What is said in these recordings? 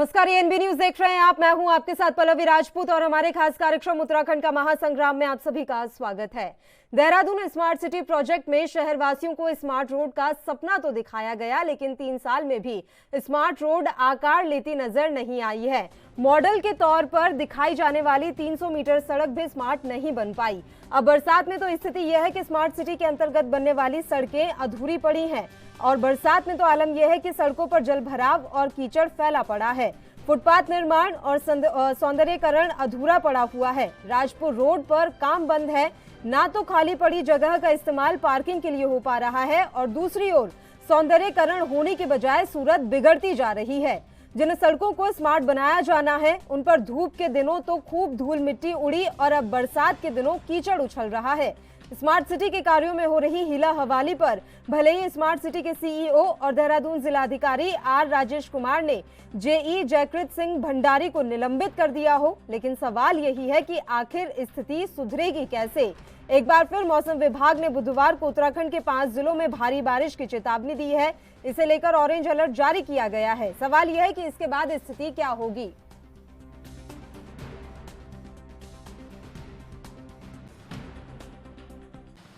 नमस्कार, ये NB news देख रहे हैं आप। मैं हूं आपके साथ पल्लवी राजपूत और हमारे खास कार्यक्रम उत्तराखंड का महासंग्राम में आप सभी का स्वागत है। देहरादून स्मार्ट सिटी प्रोजेक्ट में शहरवासियों को स्मार्ट रोड का सपना तो दिखाया गया, लेकिन 3 साल में भी स्मार्ट रोड आकार लेती नजर नहीं आई है। मॉडल के तौर पर दिखाई जाने वाली 300 मीटर सड़क भी स्मार्ट नहीं बन पाई। अब बरसात में तो स्थिति यह है कि स्मार्ट सिटी के अंतर्गत बनने वाली सड़कें अधूरी पड़ी हैं और बरसात में तो आलम यह है कि सड़कों पर जल भराव और कीचड़ फैला पड़ा है। फुटपाथ निर्माण और सौंदर्यीकरण अधूरा पड़ा हुआ है। राजपुर रोड पर काम बंद है, ना तो खाली पड़ी जगह का इस्तेमाल पार्किंग के लिए हो पा रहा है और दूसरी ओर सौंदर्यीकरण होने के बजाय सूरत बिगड़ती जा रही है। जिन सड़कों को स्मार्ट बनाया जाना है उन पर धूप के दिनों तो खूब धूल मिट्टी उड़ी और अब बरसात के दिनों कीचड़ उछल रहा है। स्मार्ट सिटी के कार्यों में हो रही हीला हवाली पर भले ही स्मार्ट सिटी के सीईओ और देहरादून जिलाधिकारी आर राजेश कुमार ने जेई जयकृत सिंह भंडारी को निलंबित कर दिया हो, लेकिन सवाल यही है कि आखिर स्थिति सुधरेगी कैसे। एक बार फिर मौसम विभाग ने बुधवार को उत्तराखंड के 5 जिलों में भारी बारिश की चेतावनी दी है। इसे लेकर ऑरेंज अलर्ट जारी किया गया है। सवाल यह है कि इसके बाद स्थिति क्या होगी।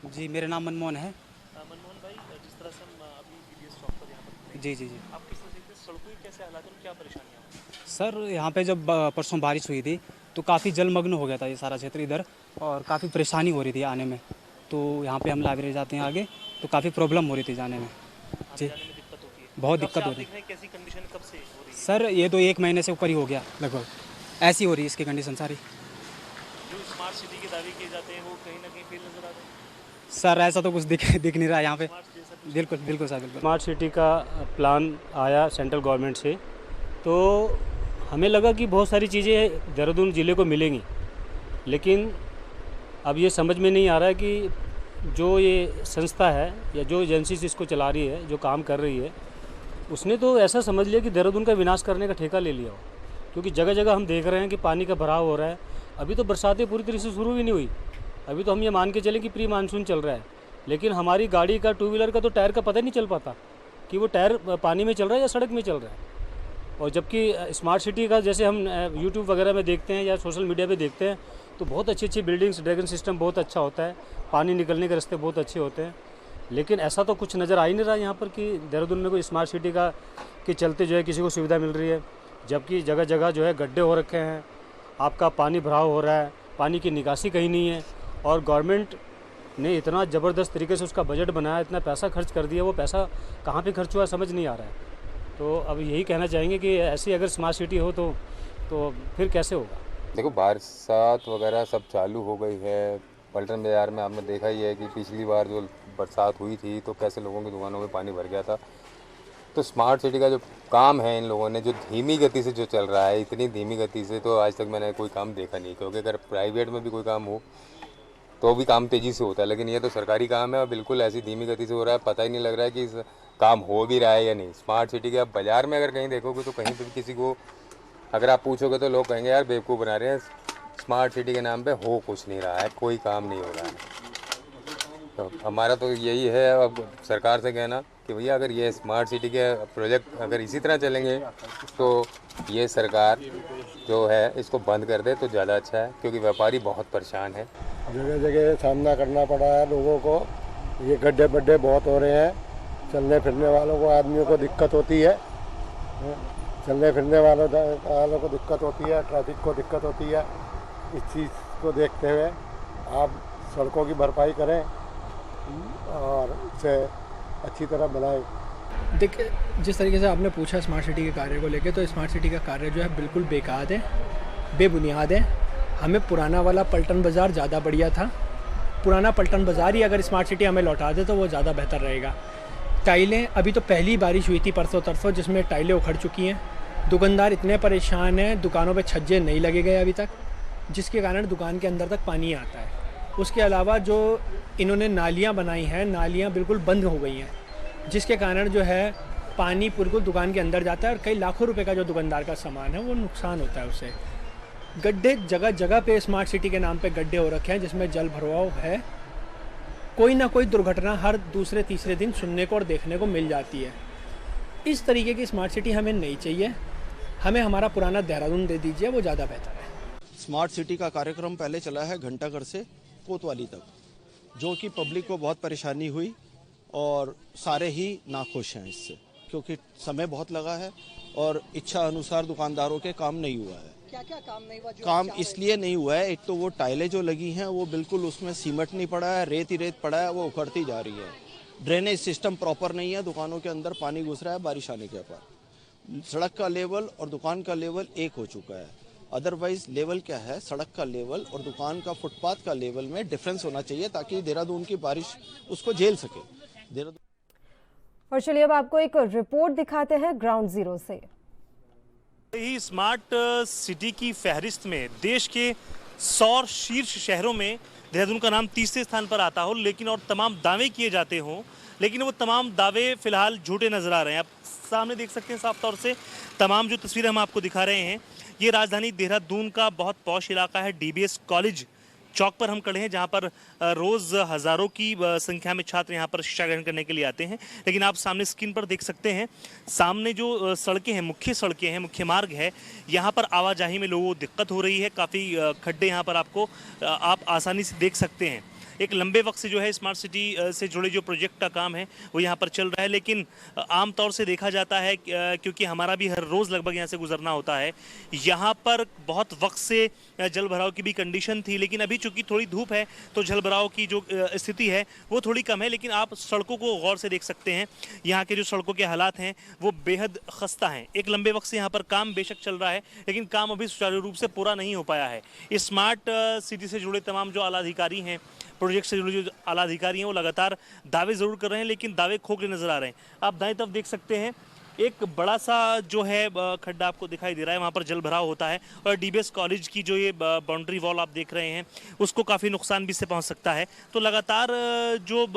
जी, मेरा नाम मनमोहन है। मनमोहन भाई, जिस तरह से हम अभी वीडियो स्टॉप पर यहाँ पर जी, आप किस तरह से सड़कों के कैसे हालात और क्या परेशानियाँ हैं? सर, यहाँ पे जब परसों बारिश हुई थी तो काफ़ी जलमग्न हो गया था ये सारा क्षेत्र इधर और काफ़ी परेशानी हो रही थी आने में। तो यहाँ पे हम लाइब्रेरी जाते हैं आगे, तो काफ़ी प्रॉब्लम हो रही थी जाने में। जी, जाने में दिक्कत होती है। बहुत दिक्कत हो रही है कैसी कंडीशन कब से हो रही है? सर। ये तो 1 महीने से ऊपर ही हो गया लगभग, ऐसी हो रही है इसकी कंडीशन सारी। जो स्मार्ट सिटी के दावे किए जाते हैं वो कहीं ना कहीं फेल नजर आ रहे हैं। सर, ऐसा तो कुछ दिख नहीं रहा यहाँ पे। बिल्कुल बिल्कुल सर, बिल्कुल। स्मार्ट सिटी का प्लान आया सेंट्रल गवर्नमेंट से, तो हमें लगा कि बहुत सारी चीज़ें देहरादून ज़िले को मिलेंगी, लेकिन अब ये समझ में नहीं आ रहा है कि जो ये संस्था है या जो एजेंसी इसको चला रही है, जो काम कर रही है, उसने तो ऐसा समझ लिया कि देहरादून का विनाश करने का ठेका ले लिया हो। क्योंकि जगह जगह हम देख रहे हैं कि पानी का भराव हो रहा है। अभी तो बरसातें पूरी तरह से शुरू भी नहीं हुई। अभी तो हम ये मान के चलें कि प्री मानसून चल रहा है, लेकिन हमारी गाड़ी का, 2 व्हीलर का तो टायर का पता नहीं चल पाता कि वो टायर पानी में चल रहा है या सड़क में चल रहा है। और जबकि स्मार्ट सिटी का जैसे हम यूट्यूब वगैरह में देखते हैं या सोशल मीडिया पे देखते हैं तो बहुत अच्छी अच्छी बिल्डिंग्स, ड्रैगन सिस्टम बहुत अच्छा होता है, पानी निकलने के रास्ते बहुत अच्छे होते हैं, लेकिन ऐसा तो कुछ नज़र आ ही नहीं रहा यहाँ पर कि देहरादून में कोई स्मार्ट सिटी का के चलते जो है किसी को सुविधा मिल रही है। जबकि जगह जगह जो है गड्ढे हो रखे हैं, आपका पानी भराव हो रहा है, पानी की निकासी कहीं नहीं है। और गवर्नमेंट ने इतना ज़बरदस्त तरीके से उसका बजट बनाया, इतना पैसा खर्च कर दिया, वो पैसा कहाँ पे खर्च हुआ समझ नहीं आ रहा है। तो अब यही कहना चाहेंगे कि ऐसी अगर स्मार्ट सिटी हो तो फिर कैसे होगा। देखो, बरसात वगैरह सब चालू हो गई है। पलटन बाज़ार में आपने देखा ही है कि पिछली बार जो बरसात हुई थी तो कैसे लोगों की दुकानों में पानी भर गया था। तो स्मार्ट सिटी का जो काम है इन लोगों ने जो धीमी गति से जो चल रहा है, इतनी धीमी गति से तो आज तक मैंने कोई काम देखा नहीं। क्योंकि अगर प्राइवेट में भी कोई काम हो तो भी काम तेज़ी से होता है, लेकिन ये तो सरकारी काम है और बिल्कुल ऐसी धीमी गति से हो रहा है, पता ही नहीं लग रहा है कि इस काम हो भी रहा है या नहीं। स्मार्ट सिटी के आप बाज़ार में अगर कहीं देखोगे तो कहीं पर भी किसी को अगर आप पूछोगे तो लोग कहेंगे यार बेवकूफ़ बना रहे हैं, स्मार्ट सिटी के नाम पे हो कुछ नहीं रहा है, कोई काम नहीं हो रहा है। तो हमारा तो यही है अब सरकार से कहना कि भैया अगर ये स्मार्ट सिटी के प्रोजेक्ट अगर इसी तरह चलेंगे तो ये सरकार जो है इसको बंद कर दे तो ज़्यादा अच्छा है, क्योंकि व्यापारी बहुत परेशान है। जगह जगह सामना करना पड़ा है लोगों को। ये गड्ढे बड्ढे बहुत हो रहे हैं, चलने फिरने वालों को, आदमियों को दिक्कत होती है। चलने फिरने वालों को दिक्कत होती है, ट्रैफिक को दिक्कत होती है। इस चीज़ को देखते हुए आप सड़कों की भरपाई करें और इसे अच्छी तरह बनाएं। देखिए, जिस तरीके से आपने पूछा स्मार्ट सिटी के कार्य को लेकर, तो स्मार्ट सिटी का कार्य जो है बिल्कुल बेकार है, बेबुनियाद है। हमें पुराना वाला पलटन बाज़ार ज़्यादा बढ़िया था। पुराना पलटन बाज़ार ही अगर स्मार्ट सिटी हमें लौटा दे तो वो ज़्यादा बेहतर रहेगा। टाइलें, अभी तो पहली बारिश हुई थी परसों तरसों जिसमें टाइलें उखड़ चुकी हैं। दुकानदार इतने परेशान हैं, दुकानों पे छज्जे नहीं लगे गए अभी तक, जिसके कारण दुकान के अंदर तक पानी आता है। उसके अलावा जो इन्होंने नालियाँ बनाई हैं, नालियाँ बिल्कुल बंद हो गई हैं, जिसके कारण जो है पानी बिल्कुल दुकान के अंदर जाता है और कई लाखों रुपए का जो दुकानदार का सामान है वो नुकसान होता है उससे। गड्ढे जगह जगह पे स्मार्ट सिटी के नाम पे गड्ढे हो रखे हैं जिसमें जल भराव है। कोई ना कोई दुर्घटना हर दूसरे तीसरे दिन सुनने को और देखने को मिल जाती है। इस तरीके की स्मार्ट सिटी हमें नहीं चाहिए। हमें हमारा पुराना देहरादून दे दीजिए, वो ज़्यादा बेहतर है। स्मार्ट सिटी का कार्यक्रम पहले चला है घंटाघर से कोतवाली तक, जो कि पब्लिक को बहुत परेशानी हुई और सारे ही नाखुश हैं इससे, क्योंकि समय बहुत लगा है और इच्छा अनुसार दुकानदारों के काम नहीं हुआ है। क्या काम नहीं हुआ? काम इसलिए नहीं हुआ है, एक तो वो टाइलें जो लगी हैं वो बिल्कुल उसमें सीमेंट नहीं पड़ा है, रेत ही रेत पड़ा है, वो उखड़ती जा रही है। ड्रेनेज सिस्टम प्रॉपर नहीं है, दुकानों के अंदर पानी घुस रहा है बारिश आने के बाद। सड़क का लेवल और दुकान का लेवल एक हो चुका है। अदरवाइज लेवल क्या है, सड़क का लेवल और दुकान का फुटपाथ का लेवल में डिफरेंस होना चाहिए, ताकि देहरादून की बारिश उसको झेल सके। देहरादून। और चलिए अब आपको एक रिपोर्ट दिखाते हैं ग्राउंड जीरो से। ही स्मार्ट सिटी की फहरिस्त में देश के 100 शीर्ष शहरों में देहरादून का नाम तीसरे स्थान पर आता हो, लेकिन और तमाम दावे किए जाते हों, लेकिन वो तमाम दावे फिलहाल झूठे नजर आ रहे हैं। आप सामने देख सकते हैं साफ तौर से तमाम जो तस्वीरें हम आपको दिखा रहे हैं, ये राजधानी देहरादून का बहुत पॉश इलाका है। डीबीएस कॉलेज चौक पर हम खड़े हैं, जहां पर रोज हजारों की संख्या में छात्र यहां पर शिक्षा ग्रहण करने के लिए आते हैं। लेकिन आप सामने स्क्रीन पर देख सकते हैं, सामने जो सड़कें हैं, मुख्य सड़कें हैं, मुख्य मार्ग है, यहां पर आवाजाही में लोगों को दिक्कत हो रही है। काफ़ी खड्डे यहां पर आपको आप आसानी से देख सकते हैं। एक लंबे वक्त से जो है स्मार्ट सिटी से जुड़े जो प्रोजेक्ट का काम है वो यहाँ पर चल रहा है, लेकिन आम तौर से देखा जाता है क्योंकि हमारा भी हर रोज़ लगभग यहाँ से गुजरना होता है, यहाँ पर बहुत वक्त से जल भराव की भी कंडीशन थी, लेकिन अभी चूंकि थोड़ी धूप है तो जल भराव की जो स्थिति है वो थोड़ी कम है। लेकिन आप सड़कों को गौर से देख सकते हैं, यहाँ के जो सड़कों के हालात हैं वो बेहद खस्ता हैं। एक लंबे वक्त से यहाँ पर काम बेशक चल रहा है, लेकिन काम अभी सुचारू रूप से पूरा नहीं हो पाया है। इस स्मार्ट सिटी से जुड़े तमाम जो आला अधिकारी हैं, प्रोजेक्ट से जुड़े जो आला अधिकारी हैं, वो लगातार दावे जरूर कर रहे हैं, लेकिन दावे खोखले नजर आ रहे हैं। आप दाएं तरफ देख सकते हैं, एक बड़ा सा जो है खड्डा आपको दिखाई दे रहा है, वहाँ पर जल भराव होता है और डीबीएस कॉलेज की जो ये बाउंड्री वॉल आप देख रहे हैं उसको काफ़ी नुकसान भी इससे पहुँच सकता है। तो लगातार जो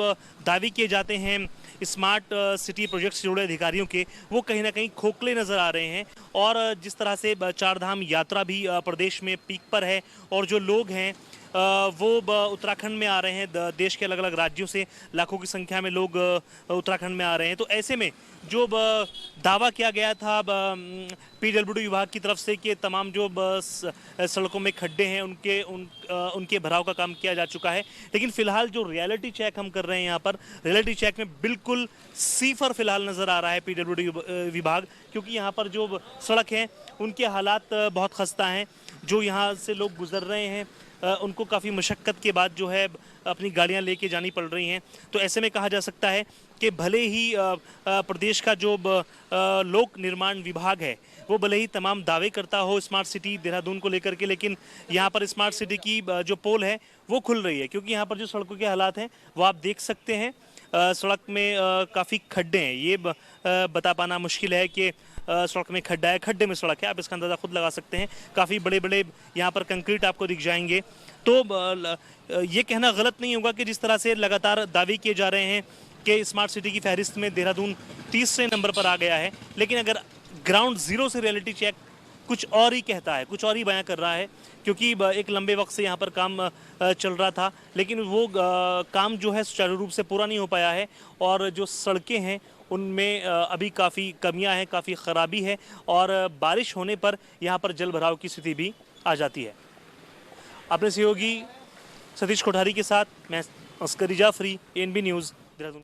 दावे किए जाते हैं स्मार्ट सिटी प्रोजेक्ट से जुड़े अधिकारियों के, वो कहीं ना कहीं खोखले नज़र आ रहे हैं। और जिस तरह से चारधाम यात्रा भी प्रदेश में पीक पर है और जो लोग हैं वो उत्तराखंड में आ रहे हैं, देश के अलग अलग राज्यों से लाखों की संख्या में लोग उत्तराखंड में आ रहे हैं। तो ऐसे में जो दावा किया गया था पीडब्ल्यूडी विभाग की तरफ से कि तमाम जो सड़कों में खड्डे हैं उनके भराव का काम किया जा चुका है, लेकिन फिलहाल जो रियलिटी चेक हम कर रहे हैं यहाँ पर, रियलिटी चेक में बिल्कुल सिफर फिलहाल नज़र आ रहा है पीडब्ल्यूडी विभाग, क्योंकि यहाँ पर जो सड़क हैं उनके हालात बहुत खस्ता हैं। जो यहाँ से लोग गुजर रहे हैं उनको काफ़ी मशक्क़त के बाद जो है अपनी गाड़ियां लेके जानी पड़ रही हैं। तो ऐसे में कहा जा सकता है कि भले ही प्रदेश का जो लोक निर्माण विभाग है वो भले ही तमाम दावे करता हो स्मार्ट सिटी देहरादून को लेकर के, लेकिन यहाँ पर स्मार्ट सिटी की जो पोल है वो खुल रही है, क्योंकि यहाँ पर जो सड़कों के हालात हैं वो आप देख सकते हैं। सड़क में काफ़ी खड्डे हैं, ये बता पाना मुश्किल है कि सड़क में खड्डा है, खड्डे में सड़क है, आप इसका अंदाज़ा खुद लगा सकते हैं। काफ़ी बड़े बड़े यहाँ पर कंक्रीट आपको दिख जाएंगे। तो ये कहना गलत नहीं होगा कि जिस तरह से लगातार दावे किए जा रहे हैं कि स्मार्ट सिटी की फहरिस्त में देहरादून तीसरे नंबर पर आ गया है, लेकिन अगर ग्राउंड जीरो से रियलिटी चेक कुछ और ही कहता है, कुछ और ही बयां कर रहा है, क्योंकि एक लंबे वक्त से यहाँ पर काम चल रहा था, लेकिन वो काम जो है सुचारू रूप से पूरा नहीं हो पाया है और जो सड़कें हैं उनमें अभी काफ़ी कमियां हैं, काफ़ी ख़राबी है और बारिश होने पर यहाँ पर जल भराव की स्थिति भी आ जाती है। अपने सहयोगी सतीश कोठारी के साथ मैं अस्करी जाफरी, एएनबी न्यूज़ देहरादून।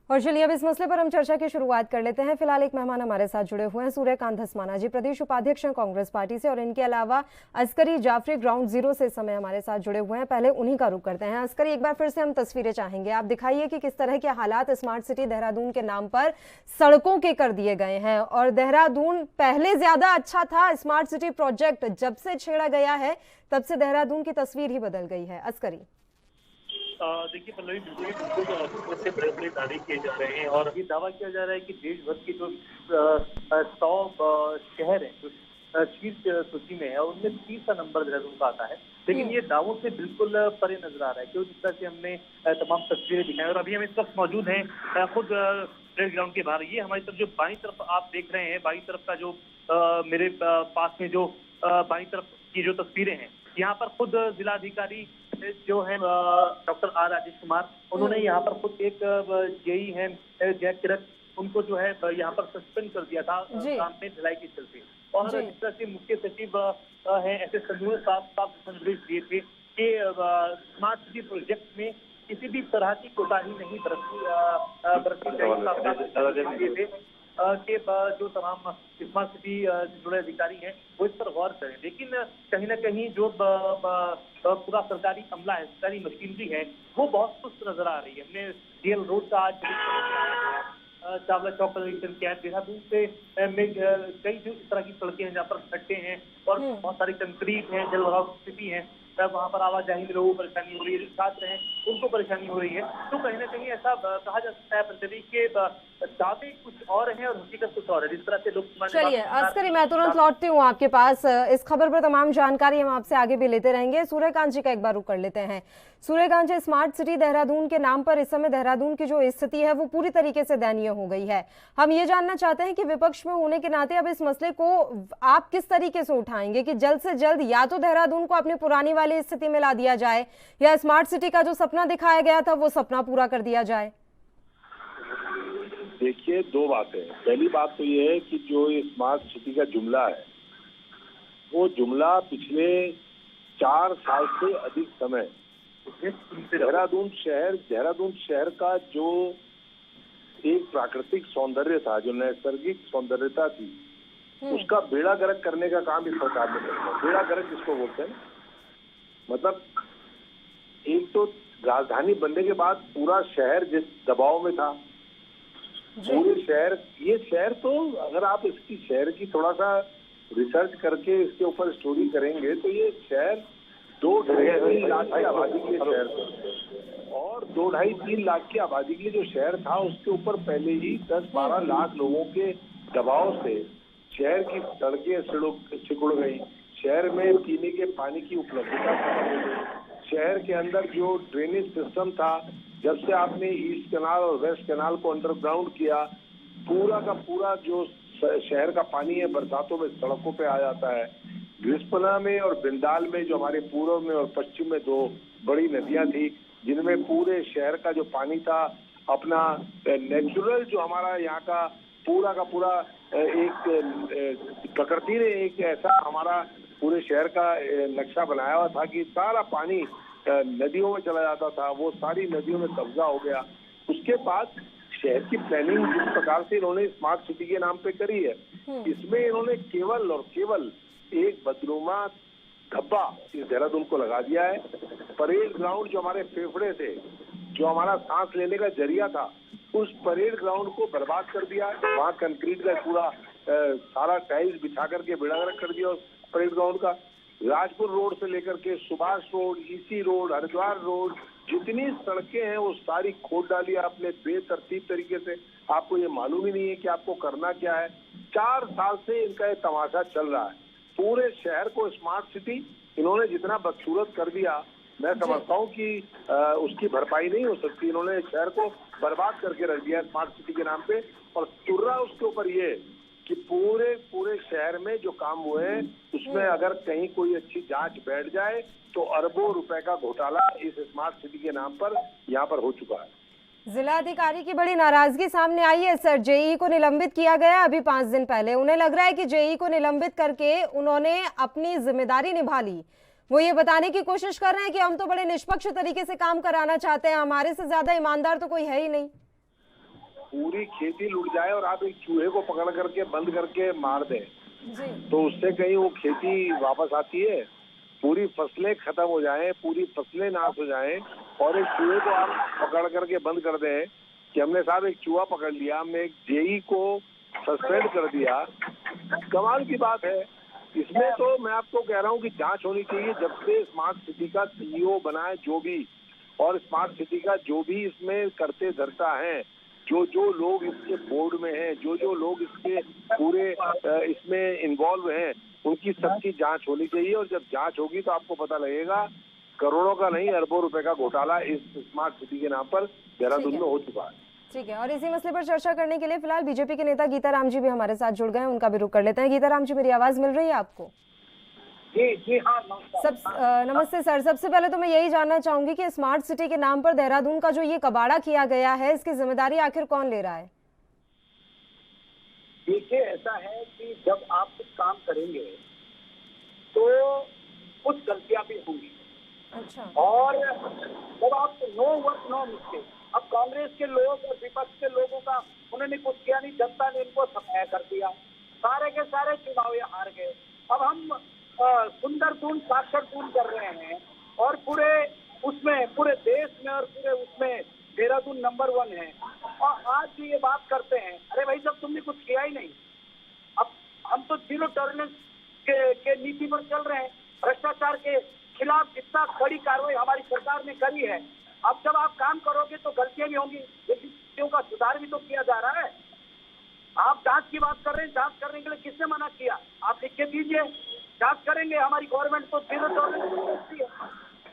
और चलिए अब इस मसले पर हम चर्चा की शुरुआत कर लेते हैं। फिलहाल एक मेहमान हमारे साथ जुड़े हुए हैं, सूर्यकांत धस्माना जी, प्रदेश उपाध्यक्ष हैं कांग्रेस पार्टी से, और इनके अलावा अस्करी जाफरी ग्राउंड जीरो से इस समय हमारे साथ जुड़े हुए हैं। पहले उन्हीं का रुख करते हैं। अस्करी, एक बार फिर से हम तस्वीरें चाहेंगे, आप दिखाइए कि किस तरह के हालात स्मार्ट सिटी देहरादून के नाम पर सड़कों के कर दिए गए हैं, और देहरादून पहले ज्यादा अच्छा था। स्मार्ट सिटी प्रोजेक्ट जब से छेड़ा गया है तब से देहरादून की तस्वीर ही बदल गई है। अस्करी, देखिए पल्लवी, बिल्कुल से बड़े बड़े दावे किए जा रहे हैं और ये दावा किया जा रहा है कि देश भर के जो 100 शहर हैं जो शीर्ष सूची में है उनमें तीसरा नंबर देहरादून का आता है, लेकिन ये दावों से बिल्कुल परे नजर आ रहा है। क्यों? जिस तरह से हमने तमाम तस्वीरें दिखाई और अभी हम इस वक्त मौजूद हैं खुद प्रेस ग्राउंड के बाहर। ये हमारी तरफ जो बाईं तरफ आप देख रहे हैं, बाईं तरफ का जो मेरे पास में जो बाईं तरफ की जो तस्वीरें हैं, यहाँ पर खुद जिलाधिकारी जो है डॉक्टर आर राजेश कुमार, उन्होंने यहाँ पर खुद एक जेई है जय किरत, उनको जो है यहाँ पर सस्पेंड कर दिया था काम में ढिलाई के चलते। और जिस तरह से मुख्य सचिव है ऐसे संधू ने साफ संदेश दिए थे कि स्मार्ट सिटी प्रोजेक्ट में किसी भी तरह की कोताही नहीं बरतनी चाहिए कि जो तमाम स्मार्ट सिटी जुड़े अधिकारी हैं वो इस पर गौर करें। लेकिन कहीं ना कहीं जो पूरा सरकारी अमला है, सरकारी मशीनरी है, वो बहुत सुस्त नजर आ रही है। हमने डीएल रोड का आज चावला चौक किया, देहरादून से कई जो इस तरह की सड़कें हैं जहाँ पर खड्डे हैं और बहुत सारी कंक्रीट है, जल भराव की स्थिति है, वहाँ पर आवाजाही में लोगों को परेशानी हो रही है, छात्र हैं उनको परेशानी हो रही है। तो कहीं ना कहीं ऐसा कहा जा सकता है प्रत्येक के दावे कुछ और हैं और हकीकत कुछ और है, जिस तरह से लोग। चलिए अस्करी, मैं तुरंत लौटती हूँ आपके पास। इस खबर पर तमाम जानकारी हम आपसे आगे भी लेते रहेंगे। सूर्यकांत जी का एक बार रुक कर लेते हैं। सूर्यकांत जी, स्मार्ट सिटी देहरादून के नाम पर इस समय देहरादून की जो स्थिति है वो पूरी तरीके से दयनीय हो गई है। हम ये जानना चाहते हैं कि विपक्ष में होने के नाते अब इस मसले को आप किस तरीके से उठाएंगे कि जल्द से जल्द या तो देहरादून को अपनी पुरानी वाली स्थिति में ला दिया जाए या स्मार्ट सिटी का जो सपना दिखाया गया था वो सपना पूरा कर दिया जाए। देखिए, दो बातें। पहली बात तो ये है कि जो ये स्मार्ट सिटी का जुमला है वो जुमला पिछले 4 साल से अधिक समय देहरादून शहर का जो एक प्राकृतिक सौंदर्य था, जो नैसर्गिक सौंदर्यता थी, उसका बेड़ा गर्क करने का काम इस सरकार ने किया। बेड़ा गर्क किसको बोलते हैं? मतलब एक तो राजधानी बनने के बाद पूरा शहर जिस दबाव में था, पूरे शहर, ये शहर तो अगर आप इसकी शहर की थोड़ा सा रिसर्च करके इसके ऊपर स्टोरी करेंगे तो ये शहर 2-2.5 लाख की आबादी के शहर था और 2-2.5-3 लाख की आबादी के लिए जो शहर था उसके ऊपर पहले ही 10-12 लाख लोगों के दबाव से शहर की सड़कें सिकुड़ गई, शहर में पीने के पानी की उपलब्धता खत्म हो गई, शहर के अंदर जो ड्रेनेज सिस्टम था, जब से आपने ईस्ट कैनाल और वेस्ट कैनाल को अंडरग्राउंड किया, पूरा का पूरा जो शहर का पानी है बरसातों में सड़कों पे आ जाता है। रिस्पना में और बिंदाल में, जो हमारे पूर्व में और पश्चिम में 2 बड़ी नदियां थी, जिनमें पूरे शहर का जो पानी था अपना नेचुरल, जो हमारा यहाँ का पूरा एक प्रकृति ने एक ऐसा हमारा पूरे शहर का नक्शा बनाया हुआ था कि सारा पानी नदियों में चला जाता था, वो सारी नदियों में कब्जा हो गया। उसके बाद शहर की प्लानिंग जिस प्रकार से इन्होंने स्मार्ट सिटी के नाम पे करी है, इसमें इन्होंने केवल और केवल एक बदनुमा धब्बा इस देहरादून को लगा दिया है। परेड ग्राउंड जो हमारे फेफड़े थे, जो हमारा सांस लेने का जरिया था, उस परेड ग्राउंड को बर्बाद कर दिया। वहाँ कंक्रीट का पूरा सारा टाइल्स बिछा करके बेड़ागर्क कर दिया उस परेड ग्राउंड का। राजपुर रोड से लेकर के Subhash road, EC road, Haridwar road, जितनी सड़कें हैं वो सारी खोद डाली आपने बेतरतीब तरीके से। आपको ये मालूम ही नहीं है कि आपको करना क्या है। 4 साल से इनका ये तमाशा चल रहा है। पूरे शहर को स्मार्ट सिटी इन्होंने जितना बदसूरत कर दिया, मैं समझता हूँ कि उसकी भरपाई नहीं हो सकती। इन्होंने शहर को बर्बाद करके रख दिया स्मार्ट सिटी के नाम पे। और तुर्रा उसके ऊपर ये कि पूरे शहर में जो काम हुए हैं उसमें अगर कहीं कोई अच्छी जांच बैठ जाए तो अरबों रुपए का घोटाला इस स्मार्ट सिटी के नाम पर यहाँ पर हो चुका है। जिला अधिकारी की बड़ी नाराजगी सामने आई है सर। जेई को निलंबित किया गया अभी 5 दिन पहले। उन्हें लग रहा है कि जेई को निलंबित करके उन्होंने अपनी जिम्मेदारी निभा ली। वो ये बताने की कोशिश कर रहे हैं कि हम तो बड़े निष्पक्ष तरीके से काम कराना चाहते हैं, हमारे से ज्यादा ईमानदार तो कोई है ही नहीं। पूरी खेती लुट जाए और आप एक चूहे को पकड़ करके बंद करके मार दें तो उससे कहीं वो खेती वापस आती है? पूरी फसलें खत्म हो जाएं, पूरी फसलें नाश हो जाएं और एक चूहे को आप पकड़ करके बंद कर दें कि हमने साहब एक चूहा पकड़ लिया, हमने एक जेई को सस्पेंड कर दिया। कमाल की बात है। इसमें तो मैं आपको कह रहा हूँ कि जांच होनी चाहिए। जब से स्मार्ट सिटी का सीईओ बना है जो भी, और स्मार्ट सिटी का जो भी इसमें करते धरता है, जो लोग इसके बोर्ड में हैं, जो लोग इसके पूरे इसमें इन्वॉल्व हैं, उनकी सबकी जांच होनी चाहिए। और जब जांच होगी तो आपको पता लगेगा करोड़ों का नहीं अरबों रुपए का घोटाला इस स्मार्ट सिटी के नाम पर देहरादून में हो चुका है। ठीक है, और इसी मसले पर चर्चा करने के लिए फिलहाल बीजेपी के नेता गीताराम जी भी हमारे साथ जुड़ गए हैं, उनका भी रुख कर लेते हैं। गीताराम जी, मेरी आवाज मिल रही है आपको? जी हाँ, नमस्ते सर। सबसे पहले तो मैं यही जानना चाहूंगी कि स्मार्ट सिटी के नाम पर देहरादून का जो ये कबाड़ा किया गया है, इसकी जिम्मेदारी आखिर कौन ले रहा है? देखिए, ऐसा है कि जब आप कुछ काम करेंगे तो कुछ गलतियां भी होंगी। अच्छा। और जब आप नो वर्क नो मिस्टेक, अब कांग्रेस के लोग और विपक्ष के लोगों का उन्होंने कुछ किया नहीं, जनता ने इनको सफाया कर दिया, सारे के सारे चुनाव ये हार गए। अब हम सुंदर दून साक्षर दून कर रहे हैं और पूरे देश में और पूरे उसमें देहरादून नंबर 1 है। और आज भी ये बात करते हैं, अरे भाई जब तुमने कुछ किया ही नहीं। अब हम तो जीरो टॉलरेंस के नीति पर चल रहे हैं। भ्रष्टाचार के खिलाफ जितना बड़ी कार्रवाई हमारी सरकार ने करी है, अब जब आप काम करोगे तो गलतियां भी होंगी, लेकिन गलतियों का सुधार भी तो किया जा रहा है। आप जांच की बात कर रहे हैं, जांच करने के लिए किसने मना किया? आप लिख के दीजिए, जांच करेंगे। हमारी गवर्नमेंट तो जीरो टॉलरेंस है।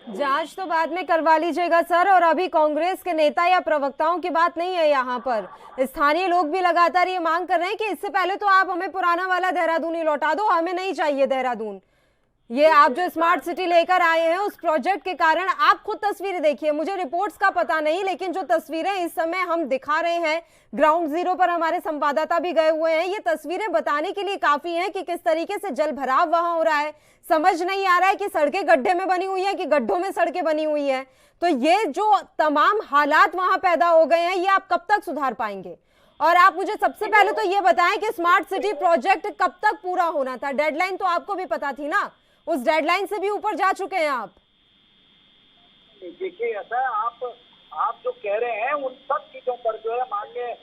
जांच तो बाद में करवा लीजिएगा सर, और अभी कांग्रेस के नेता या प्रवक्ताओं की बात नहीं है यहाँ पर। स्थानीय लोग भी लगातार ये मांग कर रहे हैं कि इससे पहले तो आप हमें पुराना वाला देहरादून ही लौटा दो, हमें नहीं चाहिए देहरादून। ये आप जो स्मार्ट सिटी लेकर आए हैं उस प्रोजेक्ट के कारण, आप खुद तस्वीरें देखिए, मुझे रिपोर्ट्स का पता नहीं, लेकिन जो तस्वीरें इस समय हम दिखा रहे हैं, ग्राउंड जीरो पर हमारे संवाददाता भी गए हुए हैं, ये तस्वीरें बताने के लिए काफी हैं कि किस तरीके से जल भराव वहां हो रहा है। समझ नहीं आ रहा है कि सड़कें गड्ढे में बनी हुई है कि गड्ढों में सड़कें बनी हुई है। तो ये जो तमाम हालात वहां पैदा हो गए हैं, ये आप कब तक सुधार पाएंगे? और आप मुझे सबसे पहले तो ये बताएं कि स्मार्ट सिटी प्रोजेक्ट कब तक पूरा होना था? डेडलाइन तो आपको भी पता थी ना, उस डेडलाइन से भी ऊपर जा चुके हैं आप। देखिए, ऐसा है, आप जो कह रहे हैं उन सब चीजों पर जो है माननीय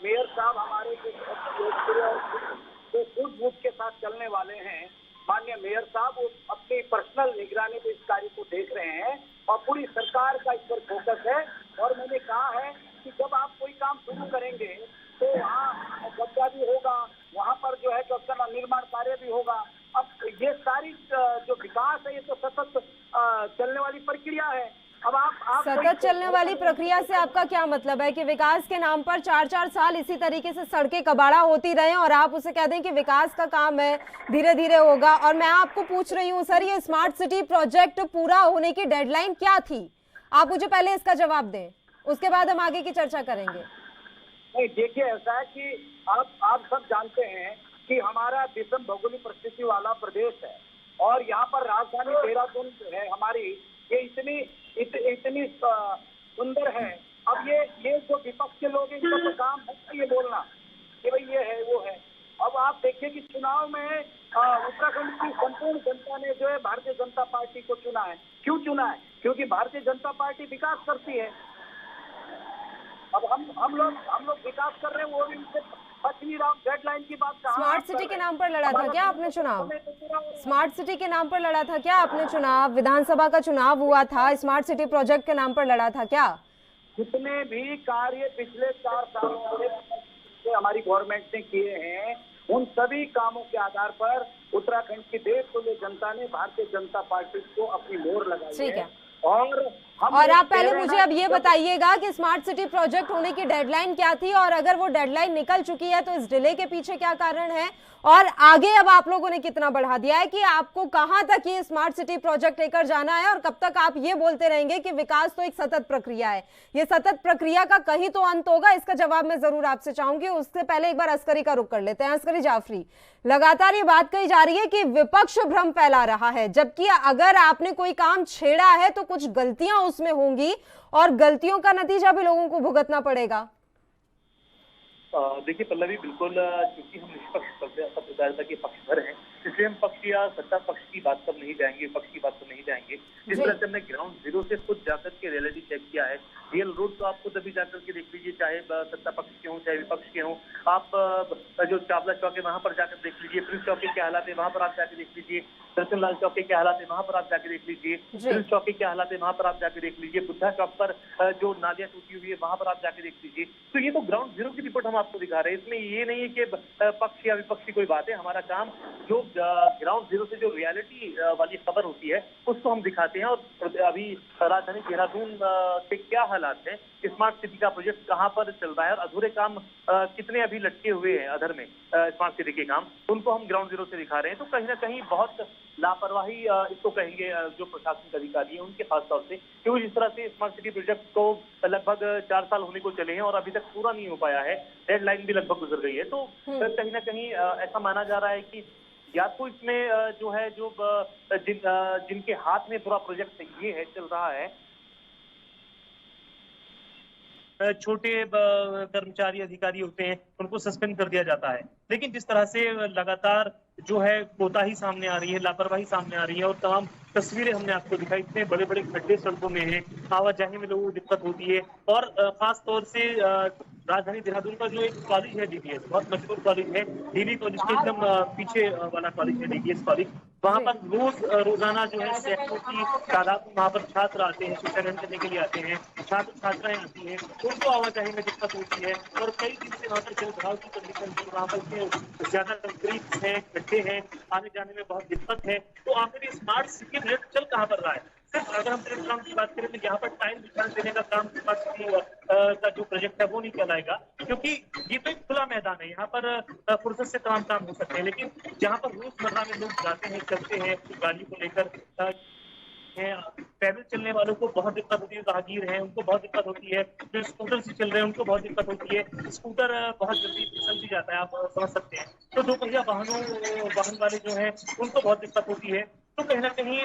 मेयर साहब हमारे जो सूझ बूझ के साथ चलने वाले हैं, माननीय मेयर साहब वो अपनी पर्सनल निगरानी में इस कार्य को देख रहे हैं और पूरी सरकार का इस पर फोकस है। और मैंने कहा है कि जब आप कोई काम शुरू करेंगे तो वहाँ कब्जा भी होगा, वहाँ पर जो है उसका निर्माण कार्य भी होगा। अब ये सारी जो विकास है ये तो सतत चलने वाली प्रक्रिया है। अब आप सतत चलने वाली प्रक्रिया से आपका क्या मतलब है कि विकास के नाम पर 4-4 साल इसी तरीके से सड़कें कबाड़ा होती रहे और आप उसे कह दें कि विकास का काम है, धीरे धीरे होगा? और मैं आपको पूछ रही हूँ सर, ये स्मार्ट सिटी प्रोजेक्ट पूरा होने की डेडलाइन क्या थी? आप मुझे पहले इसका जवाब दें, उसके बाद हम आगे की चर्चा करेंगे। नहीं, देखिए, ऐसा है कि आप सब जानते हैं कि हमारा विषम भौगोलिक परिस्थिति वाला प्रदेश है और यहाँ पर राजधानी देहरादून है हमारी, ये इतनी सुंदर है। अब ये जो विपक्ष के लोग हैं, इनका तो काम है ये बोलना कि भाई ये है वो है। अब आप देखिए कि चुनाव में उत्तराखंड की संपूर्ण जनता ने जो है भारतीय जनता पार्टी को चुना है। क्यों चुना है? क्योंकि भारतीय जनता पार्टी विकास करती है। अब हम लोग विकास कर रहे हैं, वो भी इनसे पश्चिमी डेडलाइन की बात कहा। स्मार्ट सिटी के नाम पर लड़ा था क्या आपने चुनाव? स्मार्ट सिटी के नाम पर लड़ा था क्या आपने चुनाव? विधानसभा का चुनाव हुआ था, स्मार्ट सिटी प्रोजेक्ट के नाम पर लड़ा था क्या? जितने भी कार्य पिछले 4 सालों से हमारी गवर्नमेंट ने किए हैं, उन सभी कामों के आधार पर उत्तराखंड की देशतुल्य जनता ने भारतीय जनता पार्टी को अपनी मोहर लगाई है। और आप पहले मुझे अब ये बताइएगा कि स्मार्ट सिटी प्रोजेक्ट होने की डेडलाइन क्या थी, और अगर वो डेडलाइन निकल चुकी है तो इस डिले के पीछे क्या कारण है, और आगे अब आप लोगों ने कितना बढ़ा दिया है कि आपको कहां तक ये स्मार्ट सिटी प्रोजेक्ट लेकर जाना है, और कब तक आप ये बोलते रहेंगे कि विकास तो एक सतत प्रक्रिया है? ये सतत प्रक्रिया का कहीं तो अंत होगा, इसका जवाब मैं जरूर आपसे चाहूंगी। उससे पहले एक बार अस्करी का रुख कर लेते हैं। अस्करी जाफरी, लगातार ये बात कही जा रही है कि विपक्ष भ्रम फैला रहा है, जबकि अगर आपने कोई काम छेड़ा है तो कुछ गलतियां उसमें होंगी और गलतियों का नतीजा भी लोगों को भुगतना पड़ेगा। देखिए पल्लवी, बिल्कुल, क्योंकि हम निष्पक्ष पत्रकारिता के पक्षधर हैं, इसलिए हम पक्ष या सत्ता पक्ष की बात पर नहीं जाएंगे, विपक्ष की बात पर नहीं जाएंगे। जिस तरह से हमने ग्राउंड जीरो से खुद जाकर के रियलिटी चेक किया है, रियल रोड तो आप खुद अभी जाकर के देख लीजिए, चाहे सत्ता पक्ष के हों चाहे विपक्ष के हों। आप जो चावला चौक है वहां पर जाकर देख लीजिए, प्रिंस चौक के क्या हालात है वहां पर आप जाकर देख लीजिए, दर्शन लाल चौक के क्या हालात है वहां पर आप जाकर देख लीजिए, प्रिंस चौक के क्या हालात है वहां पर आप जाकर देख लीजिए, बुद्धा चौक पर जो नालियां टूटी हुई है वहां पर आप जाकर देख लीजिए। तो ये तो ग्राउंड जीरो की रिपोर्ट हम आपको दिखा रहे हैं, इसमें ये नहीं है कि पक्ष या विपक्ष की कोई बात है। हमारा काम जो ग्राउंड जीरो से जो रियलिटी वाली खबर होती है उसको हम दिखाते हैं। और अभी राजधानी देहरादून के क्या हालात हैं, स्मार्ट सिटी का प्रोजेक्ट कहां पर चल रहा है और अधूरे काम कितने अभी लटके हुए हैं अधर में स्मार्ट सिटी के काम, उनको हम ग्राउंड जीरो से दिखा रहे हैं। तो कहीं ना कहीं बहुत लापरवाही इसको कहेंगे जो प्रशासनिक अधिकारी हैं उनके खास तौर से, क्योंकि जिस तरह से स्मार्ट सिटी प्रोजेक्ट को लगभग 4 साल होने को चले हैं और अभी तक पूरा नहीं हो पाया है, डेडलाइन भी लगभग गुजर गई है, तो कहीं ना कहीं ऐसा माना जा रहा है कि या तो इसमें जो है जिनके हाथ में पूरा प्रोजेक्ट ये है चल रहा है, छोटे कर्मचारी अधिकारी होते हैं उनको सस्पेंड कर दिया जाता है। लेकिन जिस तरह से लगातार जो है कोताही सामने आ रही है, लापरवाही सामने आ रही है और तमाम तस्वीरें हमने आपको दिखाई, इतने बड़े बड़े खड्डे सड़कों में हैं, आवाजाही में लोगों को दिक्कत होती है और खास तौर से राजधानी देहरादून का जो एक कॉलेज है डीबीएस, बहुत मशहूर कॉलेज है, डीबी कॉलेज के एकदम पीछे वाला कॉलेज है डीबीएस कॉलेज, वहाँ पर रोजाना जो है सैकड़ों की तादाद में वहाँ पर छात्र आते हैं, शिक्षा ग्रहण करने के लिए आते हैं, छात्र छात्राएं आती हैं, उनको आवाजाही में दिक्कत होती है और कई दिन से वहाँ पर जल भराव की कंडीशन है, वहाँ पर ज्यादा कंक्रीट है, गड्ढे हैं, आने जाने में बहुत दिक्कत है। तो आखिर स्मार्ट सिटी प्रोजेक्ट चल कहाँ पर रहा है? सिर्फ अगर हम सिर्फ काम की बात करें तो यहाँ पर टाइल बिछा देने का काम स्मार्ट सिटी का जो प्रोजेक्ट है वो नहीं कहलाएगा, क्योंकि ये तो एक खुला मैदान है, यहाँ पर फुर्सत से तमाम काम हो सकते हैं। लेकिन जहाँ पर रोजमर्रा में लोग जाते हैं, चलते हैं, गाड़ी को लेकर पैदल चलने वालों को बहुत दिक्कत होती है, राहगीर हैं उनको बहुत दिक्कत होती है, जो स्कूटर से चल रहे हैं उनको बहुत दिक्कत होती है, स्कूटर बहुत जल्दी फिसल भी जाता है, आप समझ सकते हैं। तो दो पहिया वाहन वाले जो हैं उनको बहुत दिक्कत होती है। तो कहीं ना कहीं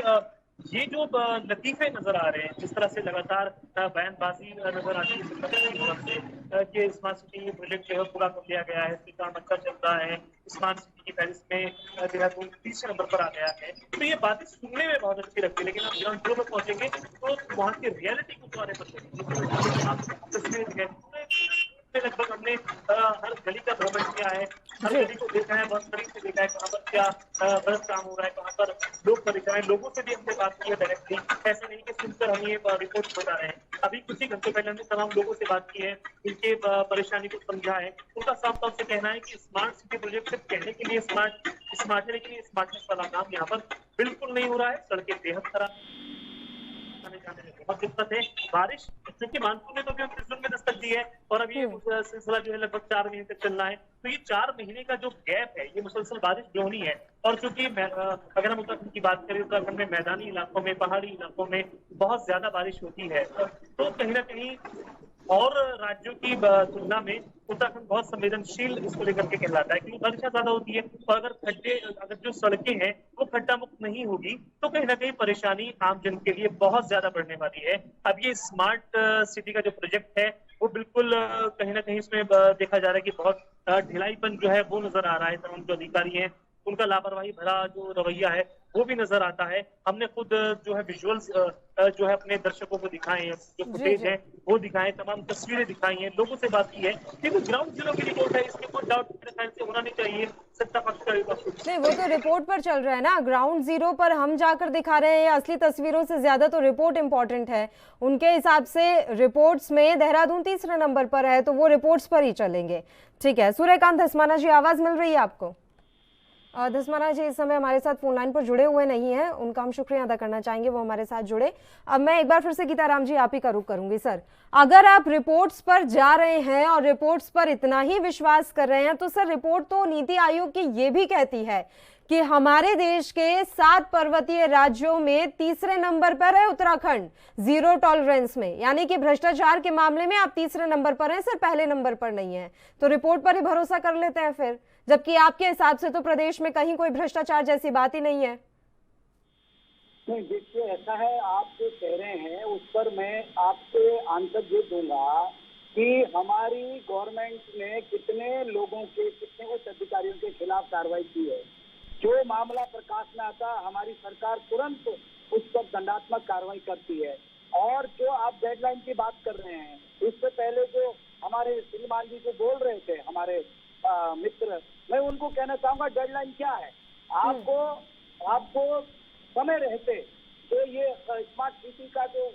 ये जो लतीफे नजर आ रहे हैं, जिस तरह से लगातार बयानबाजी नजर आती है कि स्मार्ट सिटी प्रोजेक्ट जो है पूरा कर लिया गया है, इसका काम अच्छा चल रहा है, स्मार्ट सिटी की फहरिस्त में देहरादून 30 नंबर पर आ गया है, तो ये बातें सुनने में बहुत अच्छी लगती है, लेकिन आप ग्राउंड जीरो में पहुंचेंगे तो वहाँ की रियलिटी को बारे में लगभग हमने हर गली का भ्रमण किया है, हर गली को देखा है, बहुत करीब से देखा है, कहाँ पर क्या गलत काम हो रहा है, कहाँ पर लोग परेशान हैं, लोगों से भी हमने बात की है डायरेक्टली, ऐसा नहीं कि सुनकर हम ये रिपोर्ट बता रहे हैं। अभी कुछ ही घंटे पहले हमने तमाम लोगों से बात की है, उनके परेशानी को समझा है, उनका साफ तौर से कहना है कि स्मार्ट सिटी प्रोजेक्ट सिर्फ कहने के लिए स्मार्ट है, लेकिन स्मार्टनेस वाला काम यहाँ पर बिल्कुल नहीं हो रहा है। सड़कें बेहद खराब, जाने में बहुत दिक्कत है। बारिश क्योंकि मानसून ने तो भी हमने जून में दस्तक दी है और अभी ये सिलसिला जो है लगभग 4 महीने तक चलना है, तो ये 4 महीने का जो गैप है, ये मुसलसल बारिश जो होनी है। और चूंकि अगर हम उत्तराखंड की बात करें, उत्तराखंड में मैदानी इलाकों में, पहाड़ी इलाकों में बहुत ज्यादा बारिश होती है, तो कहीं ना कहीं और राज्यों की तुलना में उत्तराखंड बहुत संवेदनशील इसको लेकर के कहलाता है, क्योंकि वर्षा ज्यादा होती है और अगर जो सड़कें हैं वो खड्डा मुक्त नहीं होगी तो कहीं ना कहीं परेशानी आम जन के लिए बहुत ज्यादा बढ़ने वाली है। अब ये स्मार्ट सिटी का जो प्रोजेक्ट है वो बिल्कुल कहीं ना कहीं इसमें देखा जा रहा है कि बहुत ढिलाईपन जो है वो नजर आ रहा है। तमाम जो अधिकारी हैं उनका लापरवाही भरा जो रवैया है वो भी नजर आता है। हमने खुद जो है विजुअल्स जो है अपने दर्शकों को दिखाए हैं, जो फुटेज है वो दिखाए, तमाम तस्वीरें दिखाई हैं, लोगों से बात की है, लेकिन ग्राउंड जीरो की रिपोर्ट है, इसमें कोई डाउट मेरे ख्याल से होना नहीं चाहिए। सत्ता पक्ष का नहीं, वो तो रिपोर्ट पर चल रहा है ना, ग्राउंड जीरो पर हम जाकर दिखा रहे हैं, असली तस्वीरों से ज्यादा तो रिपोर्ट इंपॉर्टेंट है। उनके हिसाब से रिपोर्ट्स में देहरादून तीसरे नंबर पर है, तो वो रिपोर्ट्स पर ही चलेंगे। ठीक है, सूर्यकांत धस्माना जी, आवाज मिल रही है आपको? धस्माना जी इस समय हमारे साथ फोन लाइन पर जुड़े हुए नहीं हैं, उनका हम शुक्रिया अदा करना चाहेंगे, वो हमारे साथ जुड़े। अब मैं एक बार फिर से गीताराम जी आप ही का रुख करूंगी। सर, अगर आप रिपोर्ट्स पर जा रहे हैं और रिपोर्ट्स पर इतना ही विश्वास कर रहे हैं, तो सर रिपोर्ट तो नीति आयोग की ये भी कहती है कि हमारे देश के 7 पर्वतीय राज्यों में तीसरे नंबर पर है उत्तराखंड, जीरो टॉलरेंस में, यानी कि भ्रष्टाचार के मामले में आप तीसरे नंबर पर हैं, सर पहले नंबर पर नहीं है। तो रिपोर्ट पर ही भरोसा कर लेते हैं फिर, जबकि आपके हिसाब से तो प्रदेश में कहीं कोई भ्रष्टाचार जैसी बात ही नहीं है। नहीं, देखिए ऐसा है, आप जो कह रहे हैं उस पर मैं आपसे आंसर ये दूंगा कि हमारी गवर्नमेंट ने कितने लोगों के, कितने उच्च अधिकारियों के खिलाफ कार्रवाई की है। जो मामला प्रकाश में आता हमारी सरकार तुरंत उस पर दंडात्मक कार्रवाई करती है। और जो आप डेडलाइन की बात कर रहे हैं, इससे पहले जो हमारे श्रीमान जी जो बोल रहे थे हमारे मित्र, मैं उनको कहना चाहूंगा डेडलाइन क्या है। आपको समय रहते जो ये स्मार्ट सिटी का जो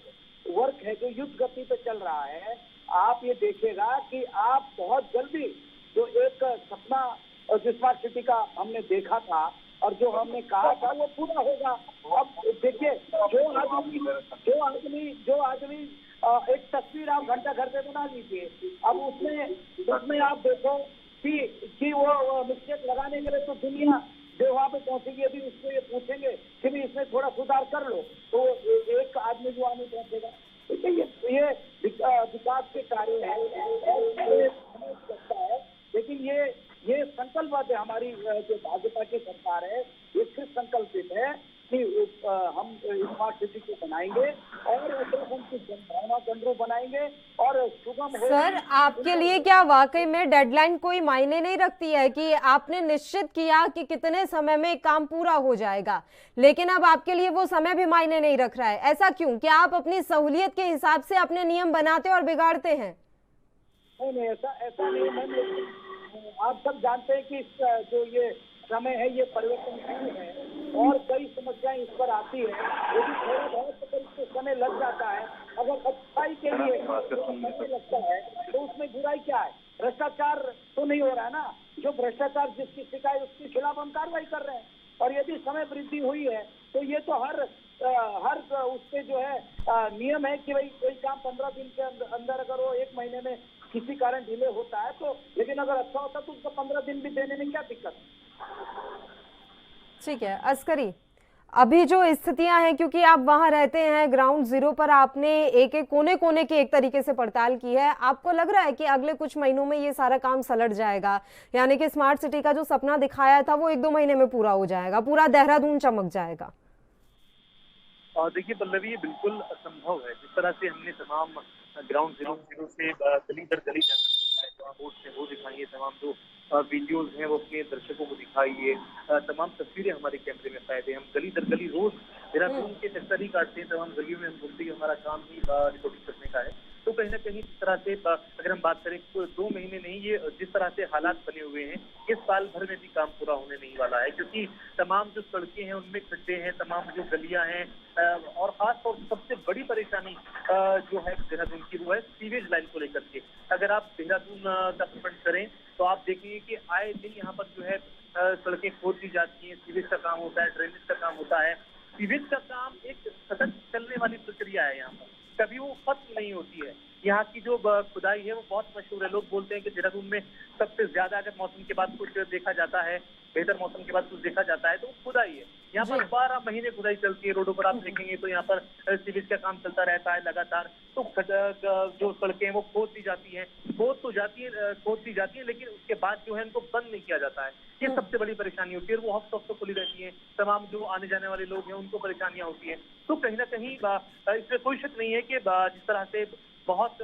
वर्क है, जो युद्ध गति पे चल रहा है, आप ये देखिएगा कि आप बहुत जल्दी जो एक सपना जो स्मार्ट सिटी का हमने देखा था और जो हमने कहा था वो पूरा होगा। अब देखिए, जो आदमी एक तस्वीर आप घंटा घर पे बना लीजिए, अब उसमें आप देखो कि वो मिस्टेक लगाने के लिए तो दुनिया जो वहाँ पे पहुंचेगी यदि उसको ये पूछेंगे कि भी इसमें थोड़ा सुधार कर लो, तो एक आदमी जो वहाँ नहीं पहुंचेगा। देखिए ये विकास के कार्य है, लेकिन ये संकल्पबद्ध है। हमारी जो भाजपा की सरकार है ये सिर्फ संकल्पित है कि हम स्मार्ट सिटी को बनाएंगे और उत्तराखंड की जनभावना केंद्र बनाएंगे और सुगम हो। सर, आपके लिए क्या वाकई में डेडलाइन कोई मायने नहीं रखती है कि आपने निश्चित किया कि कितने समय में काम पूरा हो जाएगा, लेकिन अब आपके लिए वो समय भी मायने नहीं रख रहा है? ऐसा क्यों? क्या आप अपनी सहूलियत के हिसाब से अपने नियम बनाते और बिगाड़ते हैं? नहीं, ऐसा नहीं है। आप सब जानते हैं कि जो ये समय है ये परिवर्तनशील है और कई समस्याएं इस पर आती है। यदि थोड़ा बहुत तो समय लग जाता है, अगर अच्छाई के लिए समय लगता है तो उसमें बुराई क्या है? भ्रष्टाचार तो नहीं हो रहा है ना। जो भ्रष्टाचार जिसकी शिकायत उसके खिलाफ हम कार्रवाई कर रहे हैं, और यदि समय वृद्धि हुई है तो ये तो हर उससे जो है नियम है कि भाई कोई काम 15 दिन के अंदर अगर वो 1 महीने में किसी कारण डिले होता है तो, लेकिन अगर अच्छा होता तो उसको 15 दिन भी देने में क्या दिक्कत? ठीक है अस्करी, अभी जो स्थितियां हैं, क्योंकि आप वहां रहते हैं ग्राउंड जीरो पर, आपने एक एक कोने कोने की एक तरीके से पड़ताल की है, आपको लग रहा है कि अगले कुछ महीनों में ये सारा काम सलट जाएगा, यानी कि स्मार्ट सिटी का जो सपना दिखाया था वो 1-2 महीने में पूरा हो जाएगा, पूरा देहरादून चमक जाएगा? देखिए पल्लवी, ये बिल्कुल असंभव है। जिस तरह से हमने तमाम ग्राउंड जीरो से गली दर गली वो दिखाई है, तमाम जो वीडियोज हैं वो अपने दर्शकों को दिखाइए, तमाम तस्वीरें हमारे कैमरे में कैद हैं। हम गली दर गली रोज देहरादून के चक्कर ही काटते हैं, तमाम गलियों में हम घूमते हैं, हमारा काम ही रिपोर्टिंग करने का है। तो कहीं ना कहीं इस तरह से अगर हम बात करें तो 2 महीने नहीं, ये जिस तरह से हालात बने हुए हैं इस साल भर में भी काम पूरा होने नहीं वाला है, क्योंकि तमाम जो सड़कें हैं उनमें खड्डे हैं, तमाम जो गलियां हैं, और खासतौर से सबसे बड़ी परेशानी जो है देहरादून की वो है सीवेज लाइन को लेकर के। अगर आप देहरादून का भ्रमण करें तो आप देखेंगे कि आए दिन यहाँ पर जो है सड़कें खोद दी जाती हैं, सीवेज का काम होता है, ड्रेनेज का काम होता है। सीवेज का काम एक सतत चलने वाली प्रक्रिया है, यहाँ पर कभी वो खत्म नहीं होती है। यहाँ की जो खुदाई है वो बहुत मशहूर है। लोग बोलते हैं कि देहरादून में सबसे ज्यादा अगर मौसम के बाद कुछ देखा जाता है, बेहतर मौसम के बाद कुछ देखा जाता है तो वो खुदाई है। यहाँ पर 12 महीने खुदाई चलती है। रोडों पर आप देखेंगे तो यहाँ पर सीवेज का काम चलता रहता है लगातार। तो जो सड़कें हैं वो खोद दी जाती हैं, खोद दी जाती है, लेकिन उसके बाद जो है इनको बंद नहीं किया जाता है। ये सबसे बड़ी परेशानी होती है। वो हफ्ते हफ्ते खुली रहती है, तमाम जो आने जाने वाले लोग हैं उनको परेशानियां होती हैं। तो कहीं ना कहीं इसमें कोई शक नहीं है कि जिस तरह से बहुत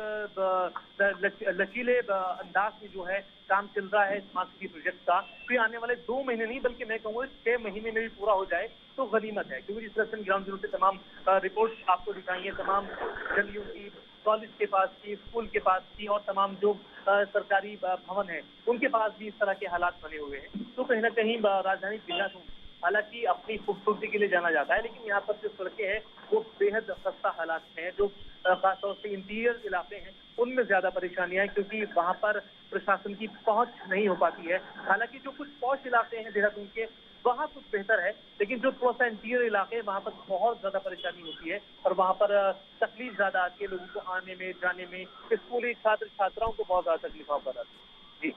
लचीले अंदाज में जो है काम चल रहा है स्मार्ट सिटी प्रोजेक्ट का, तो आने वाले 2 महीने नहीं बल्कि मैं कहूँगा 6 महीने में भी पूरा हो जाए तो गनीमत है। क्योंकि जिस तरह से ग्राउंड जीरो से तमाम रिपोर्ट्स आपको दिखाई है, तमाम गलियों की, कॉलेज के पास की, स्कूल के पास की और तमाम जो सरकारी भवन है उनके पास भी इस तरह के हालात बने हुए हैं। तो कहीं ना कहीं राजधानी देहरादून हालांकि अपनी खूबसूरती के लिए जाना जाता है, लेकिन यहाँ पर जो सड़कें हैं वो बेहद खस्ता हालात हैं। जो खासतौर से इंटीरियर इलाके हैं उनमें ज्यादा परेशानियां हैं, क्योंकि वहां पर प्रशासन की पहुंच नहीं हो पाती है। हालांकि जो कुछ पॉश इलाके हैं देहरादून के वहाँ कुछ बेहतर है, लेकिन जो थोड़ा सा इंटीरियर इलाके हैं वहाँ पर बहुत ज्यादा परेशानी होती है और वहाँ पर तकलीफ ज्यादा आती है लोगों को आने में जाने में। स्कूली छात्र छात्राओं को बहुत ज्यादा तकलीफ हो पाती है। जी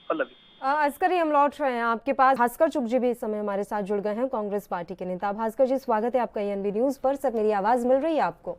पल्लवी। अस्करी, हम लौट रहे हैं आपके पास। भास्कर चुग जी भी इस समय हमारे साथ जुड़ गए हैं, कांग्रेस पार्टी के नेता। भास्कर जी, स्वागत है आपका एएनबी न्यूज पर। सर, मेरी आवाज मिल रही है आपको?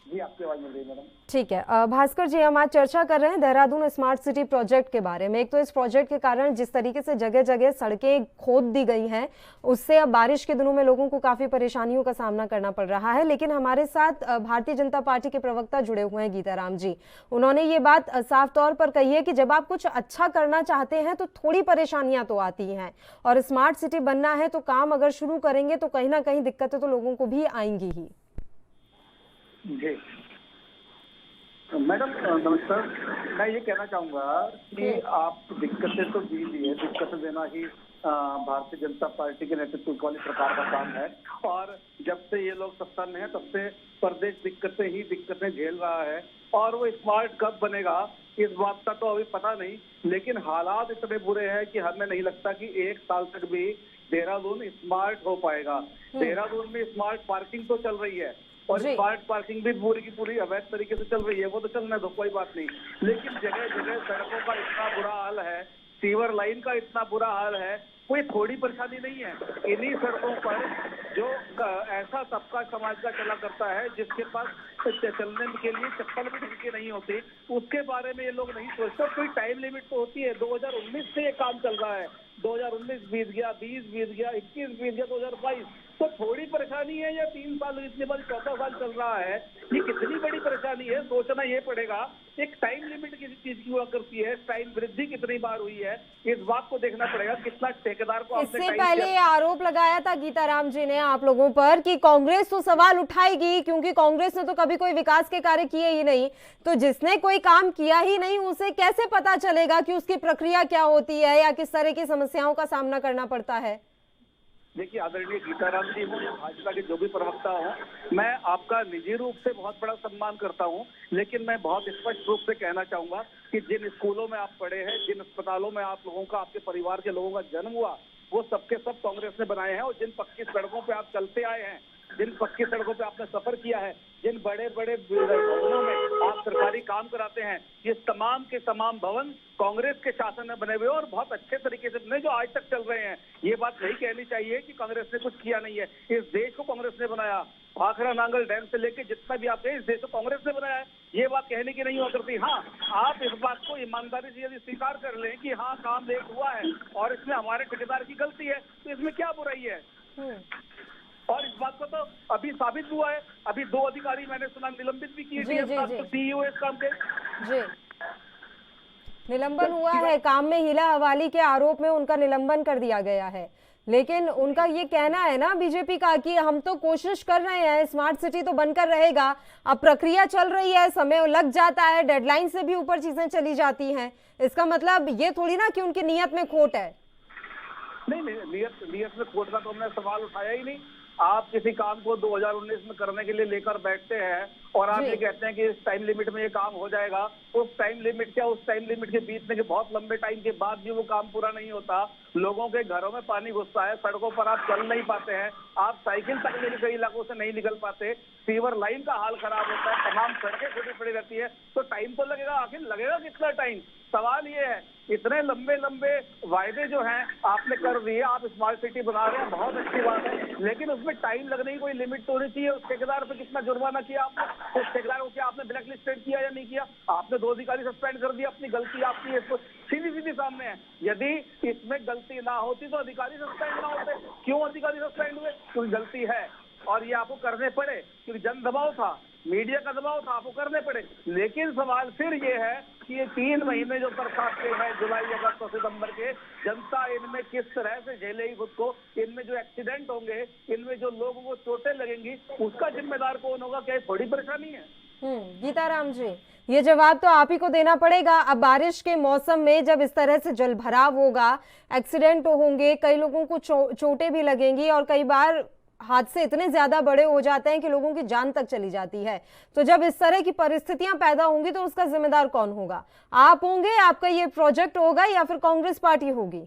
जी, आपकी आवाज मिल रही है मैडम। ठीक है भास्कर जी, हम आज चर्चा कर रहे हैं देहरादून स्मार्ट सिटी प्रोजेक्ट के बारे में। एक तो इस प्रोजेक्ट के कारण जिस तरीके से जगह जगह सड़कें खोद दी गई हैं, उससे अब बारिश के दिनों में लोगों को काफी परेशानियों का सामना करना पड़ रहा है। लेकिन हमारे साथ भारतीय जनता पार्टी के प्रवक्ता जुड़े हुए हैं गीताराम जी। उन्होंने ये बात साफ तौर पर कही है कि जब आप कुछ अच्छा करना चाहते हैं तो थोड़ी परेशानियां तो आती हैं, और स्मार्ट सिटी बनना है तो काम अगर शुरू करेंगे तो कहीं ना कहीं दिक्कतें तो लोगों को भी आएंगी ही। जी मैडम नमस्कार। मैं ये कहना चाहूंगा कि आप दिक्कतें तो दी है, दिक्कतें देना ही भारतीय जनता पार्टी के नेतृत्व वाली सरकार का काम है। और जब से ये लोग सत्ता में है तब से प्रदेश दिक्कतें झेल रहा है। और वो स्मार्ट कब बनेगा इस बात का तो अभी पता नहीं, लेकिन हालात इतने बुरे हैं कि हमें नहीं लगता कि 1 साल तक भी देहरादून स्मार्ट हो पाएगा। देहरादून में स्मार्ट पार्किंग तो चल रही है और स्मार्ट पार्किंग भी पूरी की पूरी अवैध तरीके से चल रही है, वो तो चलने दो, कोई बात नहीं। लेकिन जगह जगह सड़कों का इतना बुरा हाल है, सीवर लाइन का इतना बुरा हाल है कोई थोड़ी परेशानी नहीं है। इन्हीं सड़कों पर जो ऐसा तबका समाज का चला करता है जिसके पास चलने के लिए चप्पल भी ढंग के नहीं होती, उसके बारे में ये लोग नहीं सोचते। कोई टाइम लिमिट तो होती है। 2019 से ये काम चल रहा है, 2019 बीत गया, 20 बीत गया, 21 बीत गया, 2022, तो थोड़ी परेशानी है या 3 साल इतने बार 14 साल चल रहा है, ये कितनी बड़ी परेशानी है, सोचना ये पड़ेगा। एक टाइम लिमिट किसी चीज की हुआ करती है, टाइम वृद्धि कितनी बार हुई है, इस बात को देखना पड़ेगा। कितना ठेकेदार को इससे पहले ये आरोप लगाया था गीताराम जी ने आप लोगों पर कि कांग्रेस तो सवाल उठाएगी, क्योंकि कांग्रेस ने तो कभी कोई विकास के कार्य किए ही नहीं, तो जिसने कोई काम किया ही नहीं उसे कैसे पता चलेगा कि उसकी प्रक्रिया क्या होती है या किस तरह की समस्याओं का सामना करना पड़ता है। देखिए आदरणीय गीताराम जी हो या भाजपा के जो भी प्रवक्ता हो, मैं आपका निजी रूप से बहुत बड़ा सम्मान करता हूं, लेकिन मैं बहुत स्पष्ट रूप से कहना चाहूंगा कि जिन स्कूलों में आप पढ़े हैं, जिन अस्पतालों में आप लोगों का, आपके परिवार के लोगों का जन्म हुआ, वो सबके सब कांग्रेस ने बनाए हैं। और जिन पक्की सड़कों पे आप चलते आए हैं, जिन पक्की सड़कों पे आपने सफर किया है, जिन बड़े बड़े भवनों में आप सरकारी काम कराते हैं, ये तमाम के तमाम भवन कांग्रेस के शासन में बने हुए और बहुत अच्छे तरीके से बने, जो आज तक चल रहे हैं। ये बात नहीं कहनी चाहिए कि कांग्रेस ने कुछ किया नहीं है। इस देश को कांग्रेस ने बनाया, भाखड़ा नांगल डैम से लेके जितना भी आप इस देश को कांग्रेस ने बनाया है। ये बात कहने की नहीं हुआ करती। हाँ, आप इस बात को ईमानदारी से यदि स्वीकार कर लें कि हाँ काम लेट हुआ है और इसमें हमारे ठेकेदार की गलती है, तो इसमें क्या बुराई है। और इस बात को तो अभी साबित हुआ है। अभी 2 अधिकारी मैंने सुना निलंबित भी किए सीईओ इस काम के। जी, निलंबन हुआ है, काम में हिला हवाली के आरोप में उनका निलंबन कर दिया गया है। लेकिन उनका ये कहना है ना बीजेपी का कि हम तो कोशिश कर रहे हैं, स्मार्ट सिटी तो बनकर रहेगा, अब प्रक्रिया चल रही है, समय लग जाता है, डेडलाइन से भी ऊपर चीजें चली जाती हैं। इसका मतलब ये थोड़ी ना कि उनकी नीयत में खोट है। नहीं, नियत में खोट का तो हमने सवाल उठाया ही नहीं। आप किसी काम को 2019 में करने के लिए लेकर बैठते हैं और आप ये कहते हैं कि इस टाइम लिमिट में ये काम हो जाएगा। उस टाइम लिमिट क्या, उस टाइम लिमिट के बीतने के बहुत लंबे टाइम के बाद भी वो काम पूरा नहीं होता। लोगों के घरों में पानी घुसता है, सड़कों पर आप चल नहीं पाते हैं, आप साइकिल तक में कई इलाकों से नहीं निकल पाते, सीवर लाइन का हाल खराब होता है, तमाम सड़कें छोटी पड़ी रहती है, तो टाइम तो लगेगा। आखिर लगेगा कितना टाइम? सवाल ये है, इतने लंबे लंबे वायदे जो हैं आपने कर दिए, आप स्मार्ट सिटी बना रहे हैं, बहुत अच्छी बात है, लेकिन उसमें टाइम लगने की कोई लिमिट तो होनी चाहिए। उस ठेकेदार पे कितना जुर्माना किया आपने? उस ठेकेदार को क्या आपने ब्लैक लिस्टेड किया या नहीं किया? आपने 2 अधिकारी सस्पेंड कर दिया, अपनी गलती आपकी है, सीधी सामने है। यदि इसमें गलती ना होती तो अधिकारी सस्पेंड ना होते। क्यों अधिकारी सस्पेंड हुए? क्योंकि गलती है और ये आपको करने पड़े, क्योंकि जन दबाव था, मीडिया का दबाव था, आपको करने पड़े। लेकिन सवाल फिर ये है कि ये 3 महीने जो बरसात के हैं, जुलाई, अगस्त और सितंबर के, जनता इनमें किस तरह से झेलेगी खुद को? इनमें जो एक्सीडेंट होंगे, इनमें जो लोगों को चोटें लगेंगी, उसका जिम्मेदार कौन होगा? क्या बड़ी परेशानी है? गीताराम जी, ये जवाब तो आप ही को देना पड़ेगा। अब बारिश के मौसम में जब इस तरह से जल भराव होगा, एक्सीडेंट होंगे, कई लोगों को चोटें भी लगेंगी और कई बार हादसे इतने ज्यादा बड़े हो जाते हैं कि लोगों की जान तक चली जाती है। तो जब इस तरह की परिस्थितियां पैदा होंगी तो उसका जिम्मेदार कौन होगा? आप होंगे, आपका ये प्रोजेक्ट होगा, या फिर कांग्रेस पार्टी होगी?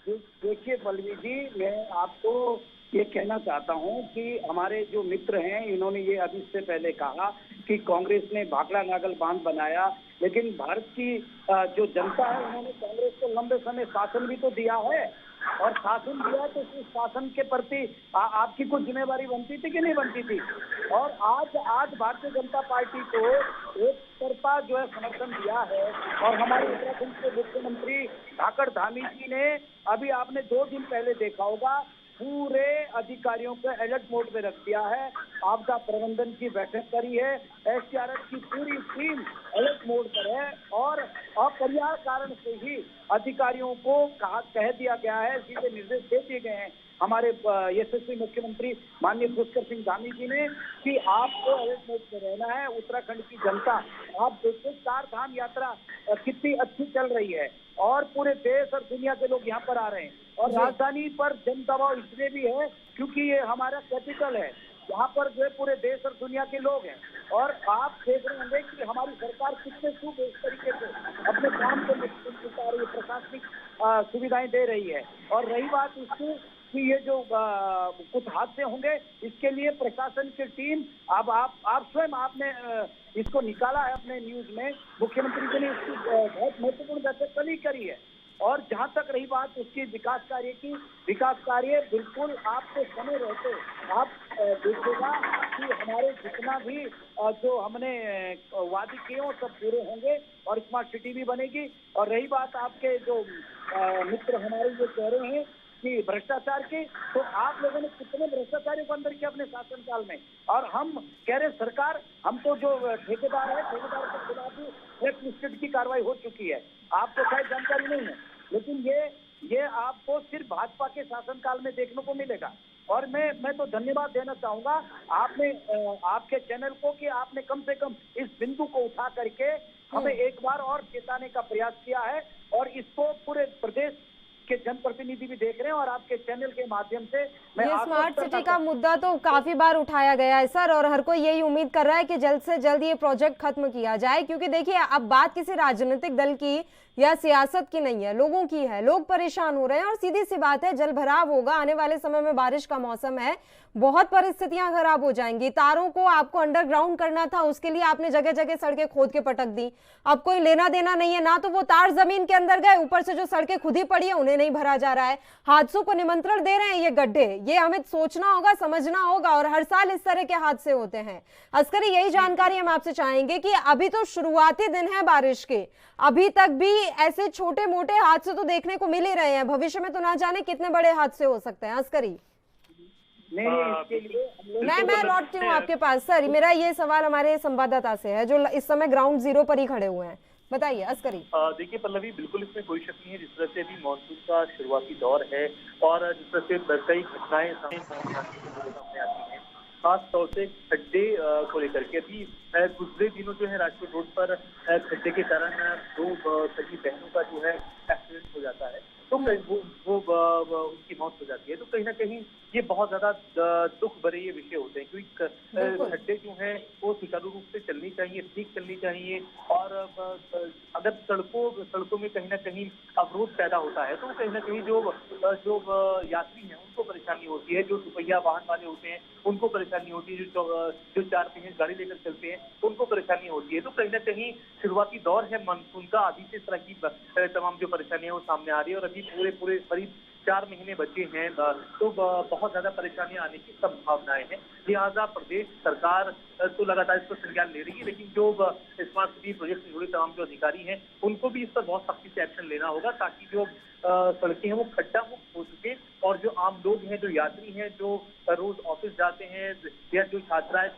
देखिए पल्लवी जी, मैं आपको ये कहना चाहता हूं कि हमारे जो मित्र हैं, इन्होंने ये अभी से पहले कहा कि कांग्रेस ने भाखड़ा नागल बांध बनाया, लेकिन भारत की जो जनता है, उन्होंने कांग्रेस को लंबे समय शासन भी तो दिया है, और शासन दिया तो उस शासन के प्रति आपकी कुछ जिम्मेदारी बनती थी कि नहीं बनती थी? और आज भारतीय जनता पार्टी को एक तरफा जो है समर्थन दिया है, और हमारे उत्तराखंड के मुख्यमंत्री धाकड़ धामी जी ने अभी आपने 2 दिन पहले देखा होगा, पूरे अधिकारियों को अलर्ट मोड में रख दिया है, आपदा प्रबंधन की बैठक करी है, एसडीआरएफ की पूरी टीम अलर्ट मोड पर है, और अपरिहार्य कारण से ही अधिकारियों को कह दिया गया है, सीधे निर्देश दे दिए गए हैं हमारे यशस्वी मुख्यमंत्री माननीय पुष्कर सिंह धामी जी ने कि आपको अलर्ट मोड में रहना है। उत्तराखंड की जनता, आप देखिए 4 धाम यात्रा कितनी अच्छी चल रही है और पूरे देश और दुनिया के लोग यहाँ पर आ रहे हैं, और राजधानी पर जन दबाव इसलिए भी है क्योंकि ये हमारा कैपिटल है, यहाँ पर जो है पूरे देश और दुनिया के लोग हैं, और आप देख रहे होंगे कि हमारी सरकार कितने इस तरीके से अपने काम को प्रशासनिक सुविधाएं दे रही है। और रही बात इसकी कि ये जो कुछ हादसे होंगे, इसके लिए प्रशासन की टीम, अब आप स्वयं आपने इसको निकाला है अपने न्यूज में, मुख्यमंत्री जी ने इसकी बहुत महत्वपूर्ण बैठक कल ही करी है, और जहां तक रही बात उसकी विकास कार्य की, विकास कार्य बिल्कुल आपके समय रहते आप देखिएगा कि हमारे जितना भी जो हमने वादे किए वो सब पूरे होंगे और स्मार्ट सिटी भी बनेगी। और रही बात आपके जो मित्र हमारे ये कह रहे हैं कि भ्रष्टाचार की, तो आप लोगों ने कितने भ्रष्टाचारियों को अंदर किया अपने शासनकाल में। और हम कह रहे सरकार, हम तो जो ठेकेदार है, ठेकेदार के खिलाफ भी ब्लैक लिस्टेड की कार्रवाई हो चुकी है, आपको शायद जानकारी नहीं है, लेकिन ये आपको सिर्फ भाजपा के शासनकाल में देखने को मिलेगा। और मैं तो धन्यवाद देना चाहूंगा आपने आपके चैनल को कि आपने कम से कम इस बिंदु को उठा करके हमें एक बार और चेताने का प्रयास किया है, और इसको पूरे प्रदेश के जनप्रतिनिधि भी देख रहे हैं। और आपके चैनल के माध्यम से मैं ये स्मार्ट सिटी का मुद्दा तो काफी बार उठाया गया है सर, और हर कोई यही उम्मीद कर रहा है कि जल्द से जल्द ये प्रोजेक्ट खत्म किया जाए, क्योंकि देखिए अब बात किसी राजनीतिक दल की या सियासत की नहीं है, लोगों की है। लोग परेशान हो रहे हैं और सीधी सी बात है, जल भराव होगा, आने वाले समय में बारिश का मौसम है, बहुत परिस्थितियां खराब हो जाएंगी। तारों को आपको अंडरग्राउंड करना था, उसके लिए आपने जगह जगह सड़कें खोद के पटक दी। अब कोई लेना देना नहीं है, ना तो वो तार जमीन के अंदर गए, ऊपर से जो सड़कें खुद ही पड़ी है उन्हें नहीं भरा जा रहा है। हादसों को निमंत्रण दे रहे हैं ये गड्ढे। ये हमें सोचना होगा, समझना होगा, और हर साल इस तरह के हादसे होते हैं। अस्करी, यही जानकारी हम आपसे चाहेंगे कि अभी तो शुरुआती दिन है बारिश के, अभी तक भी ऐसे छोटे मोटे हादसे तो देखने को मिल ही रहे हैं, भविष्य में तो ना जाने कितने बड़े हादसे हो सकते हैं। अस्करी, मैं लौटती हूँ आपके पास सर। मेरा ये सवाल हमारे संवाददाता से है जो इस समय ग्राउंड जीरो पर ही खड़े हुए हैं। बताइए अस्करी। देखिए पल्लवी, बिल्कुल इसमें कोई शक नहीं है, जिस तरह से अभी मानसून का शुरुआती दौर है और जिस तरह से कई घटनाएं सामने आती हैं, खास तौर से खड्डे को लेकर के। अभी गुजरे दिनों जो है राजकोट रोड पर खड्डे के कारण दो सगी बहनों का जो है एक्सीडेंट हो जाता है, तो वो उनकी मौत हो जाती है। तो कहीं ना कहीं ये बहुत ज्यादा दुख भरे ये विषय होते हैं, क्योंकि खड्डे जो हैं वो सुचारू रूप से चलनी चाहिए, ठीक चलनी चाहिए। और अगर सड़कों में कहीं ना कहीं अवरोध पैदा होता है तो कहीं ना कहीं जो यात्री हैं उनको परेशानी होती है, जो दुपहिया वाहन वाले होते हैं उनको परेशानी होती है, जो चार पहिया गाड़ी लेकर चलते हैं उनको परेशानी होती है। तो कहीं ना कहीं शुरुआती दौर है मानसून का, अभी से इस तरह की तमाम जो परेशानियां वो सामने आ रही है, और अभी पूरे करीब 4 महीने बचे हैं, तो बहुत ज्यादा परेशानियां आने की संभावनाएं हैं। लिहाजा प्रदेश सरकार तो लगातार इस पर संज्ञान ले रही है, लेकिन जो स्मार्ट सिटी प्रोजेक्ट से जुड़े तमाम जो अधिकारी हैं उनको भी इस पर बहुत सख्ती से एक्शन लेना होगा, ताकि जो सड़कें हैं वो खड्डा मुक्त हो सके, और जो आम लोग हैं, जो यात्री हैं, जो रोज ऑफिस जाते हैं, या जो छात्राएं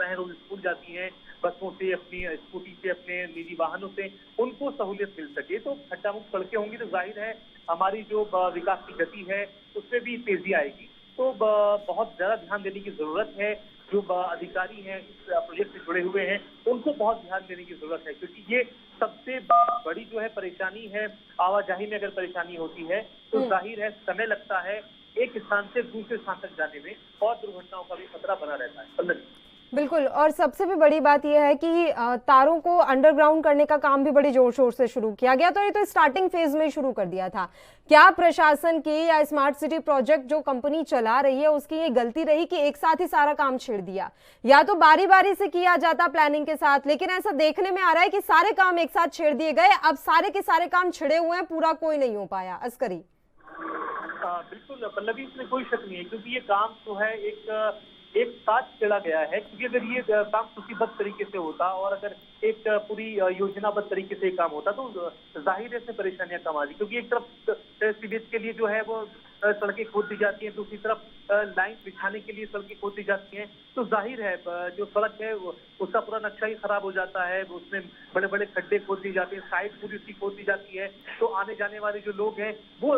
हैं रोज स्कूल जाती हैं बसों से, अपनी स्कूटी से, अपने निजी वाहनों से, उनको सहूलियत मिल सके। तो खड्डा मुक्त सड़कें होंगी तो जाहिर है हमारी जो विकास की गति है उसमें भी तेजी आएगी। तो बहुत ज्यादा ध्यान देने की जरूरत है। जो अधिकारी हैं इस प्रोजेक्ट से जुड़े हुए हैं उनको बहुत ध्यान देने की जरूरत है, क्योंकि ये सबसे बड़ी जो है परेशानी है। आवाजाही में अगर परेशानी होती है तो जाहिर है समय लगता है एक स्थान से दूसरे स्थान तक जाने में, और दुर्घटनाओं का भी खतरा बना रहता है। बिल्कुल, और सबसे भी बड़ी बात यह है कि तारों को अंडरग्राउंड करने का काम भी बड़ी जोर शोर से शुरू किया गया, तो ये तो स्टार्टिंग फेज में शुरू कर दिया था। क्या प्रशासन की या स्मार्ट सिटी प्रोजेक्ट जो कंपनी चला रही है उसकी ये गलती रही कि एक साथ ही सारा काम छेड़ दिया, या तो बारी बारी से किया जाता प्लानिंग के साथ, लेकिन ऐसा देखने में आ रहा है कि सारे काम एक साथ छेड़ दिए गए। अब सारे के सारे काम छिड़े हुए हैं, पूरा कोई नहीं हो पाया। अस्करी। बिल्कुल पल्लवी, इसमें कोई शक नहीं है, क्योंकि ये काम जो है एक साथ चला गया है। क्योंकि अगर ये काम सूचीबद्ध तरीके से होता और अगर एक पूरी योजनाबद्ध तरीके से काम होता तो जाहिर है परेशानियां कम आ रही, क्योंकि एक तरफ सीवेज के लिए जो है वो सड़कें खोद दी जाती हैं, दूसरी तरफ लाइन बिछाने के लिए सड़कें खोद दी जाती हैं, तो जाहिर है जो सड़क है उसका पूरा नक्शा ही खराब हो जाता है। उसमें बड़े बड़े खड्डे खोद दिए जाते हैं, साइड पूरी उसकी खोद दी जाती है, तो आने जाने वाले जो लोग हैं वो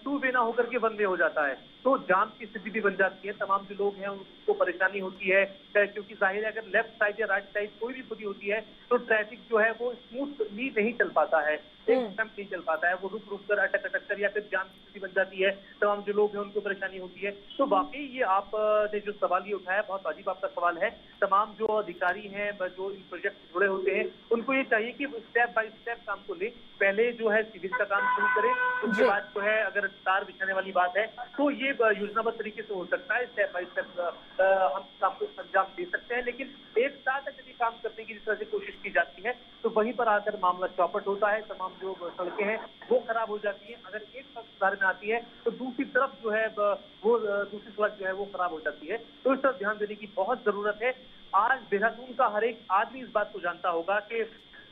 2 वे ना होकर के 1 वे हो जाता है, तो जाम की स्थिति भी बन जाती है। तमाम जो लोग हैं उनको परेशानी होती है, क्योंकि जाहिर है अगर लेफ्ट साइड या राइट साइड कोई भी खुदी होती है तो ट्रैफिक जो है वो स्मूथली नहीं चल पाता है, एकदम नहीं चल पाता है, वो रुक कर अटक कर या फिर जाम की स्थिति बन जाती है। तमाम जो लोग हैं उनको परेशानी होती है। तो वाकई ये आपने जो सवाल ये उठाया बहुत वाजिब आपका सवाल है। तमाम जो अधिकारी हैं जो इन प्रोजेक्ट से जुड़े होते हैं उनको ये चाहिए कि स्टेप बाय स्टेप काम को ले, पहले जो है सिविल का काम शुरू करें, उसके बाद जो है अगर तार बिछाने वाली बात है तो ये योजनाबद्ध तरीके से हो सकता है, स्टेप बाय स्टेप हम काम को अंजाम दे सकते हैं, लेकिन एक साथ यदि काम करने की जिस तरह से कोशिश की जाती है तो वहीं पर आकर मामला चौपट होता है। तमाम जो सड़कें हैं वो खराब हो जाती हैं। अगर एक सड़क सुधार में आती है तो दूसरी तरफ जो है वो दूसरी सड़क जो है वो खराब हो जाती है। तो इस तरफ ध्यान देने की बहुत जरूरत है। आज देहरादून का हर एक आदमी इस बात को जानता होगा कि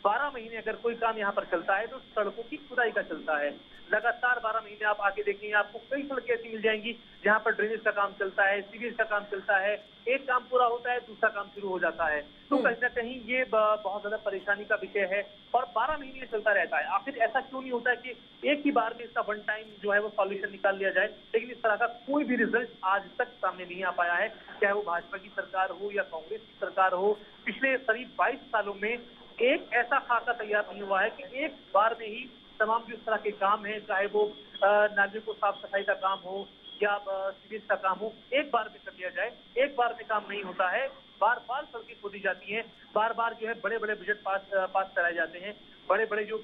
12 महीने अगर कोई काम यहाँ पर चलता है तो सड़कों की खुदाई का चलता है। लगातार 12 महीने आप आगे देखेंगे, आपको कई सड़कें ऐसी मिल जाएंगी जहाँ पर ड्रेनेज का काम चलता है, सीवेज का काम चलता है। एक काम पूरा होता है, दूसरा काम शुरू हो जाता है। तो कहीं ना कहीं ये बहुत ज्यादा परेशानी का विषय है और 12 महीने चलता रहता है। आखिर ऐसा क्यों नहीं होता है कि एक ही बार में इसका वन टाइम जो है वो सॉल्यूशन निकाल लिया जाए? लेकिन इस तरह का कोई भी रिजल्ट आज तक सामने नहीं आ पाया है, चाहे वो भाजपा की सरकार हो या कांग्रेस की सरकार हो। पिछले करीब 22 सालों में एक ऐसा खाका तैयार नहीं हुआ है कि एक बार में ही तमाम जो इस तरह के काम हैं, चाहे वो नालियों को साफ सफाई का काम हो या सीवेज का काम हो, एक बार में कर लिया जाए। एक बार में काम नहीं होता है, बार बार सड़कें खोदी जाती हैं, बार बार जो है बड़े बड़े बजट पास कराए जाते हैं, बड़े बड़े जो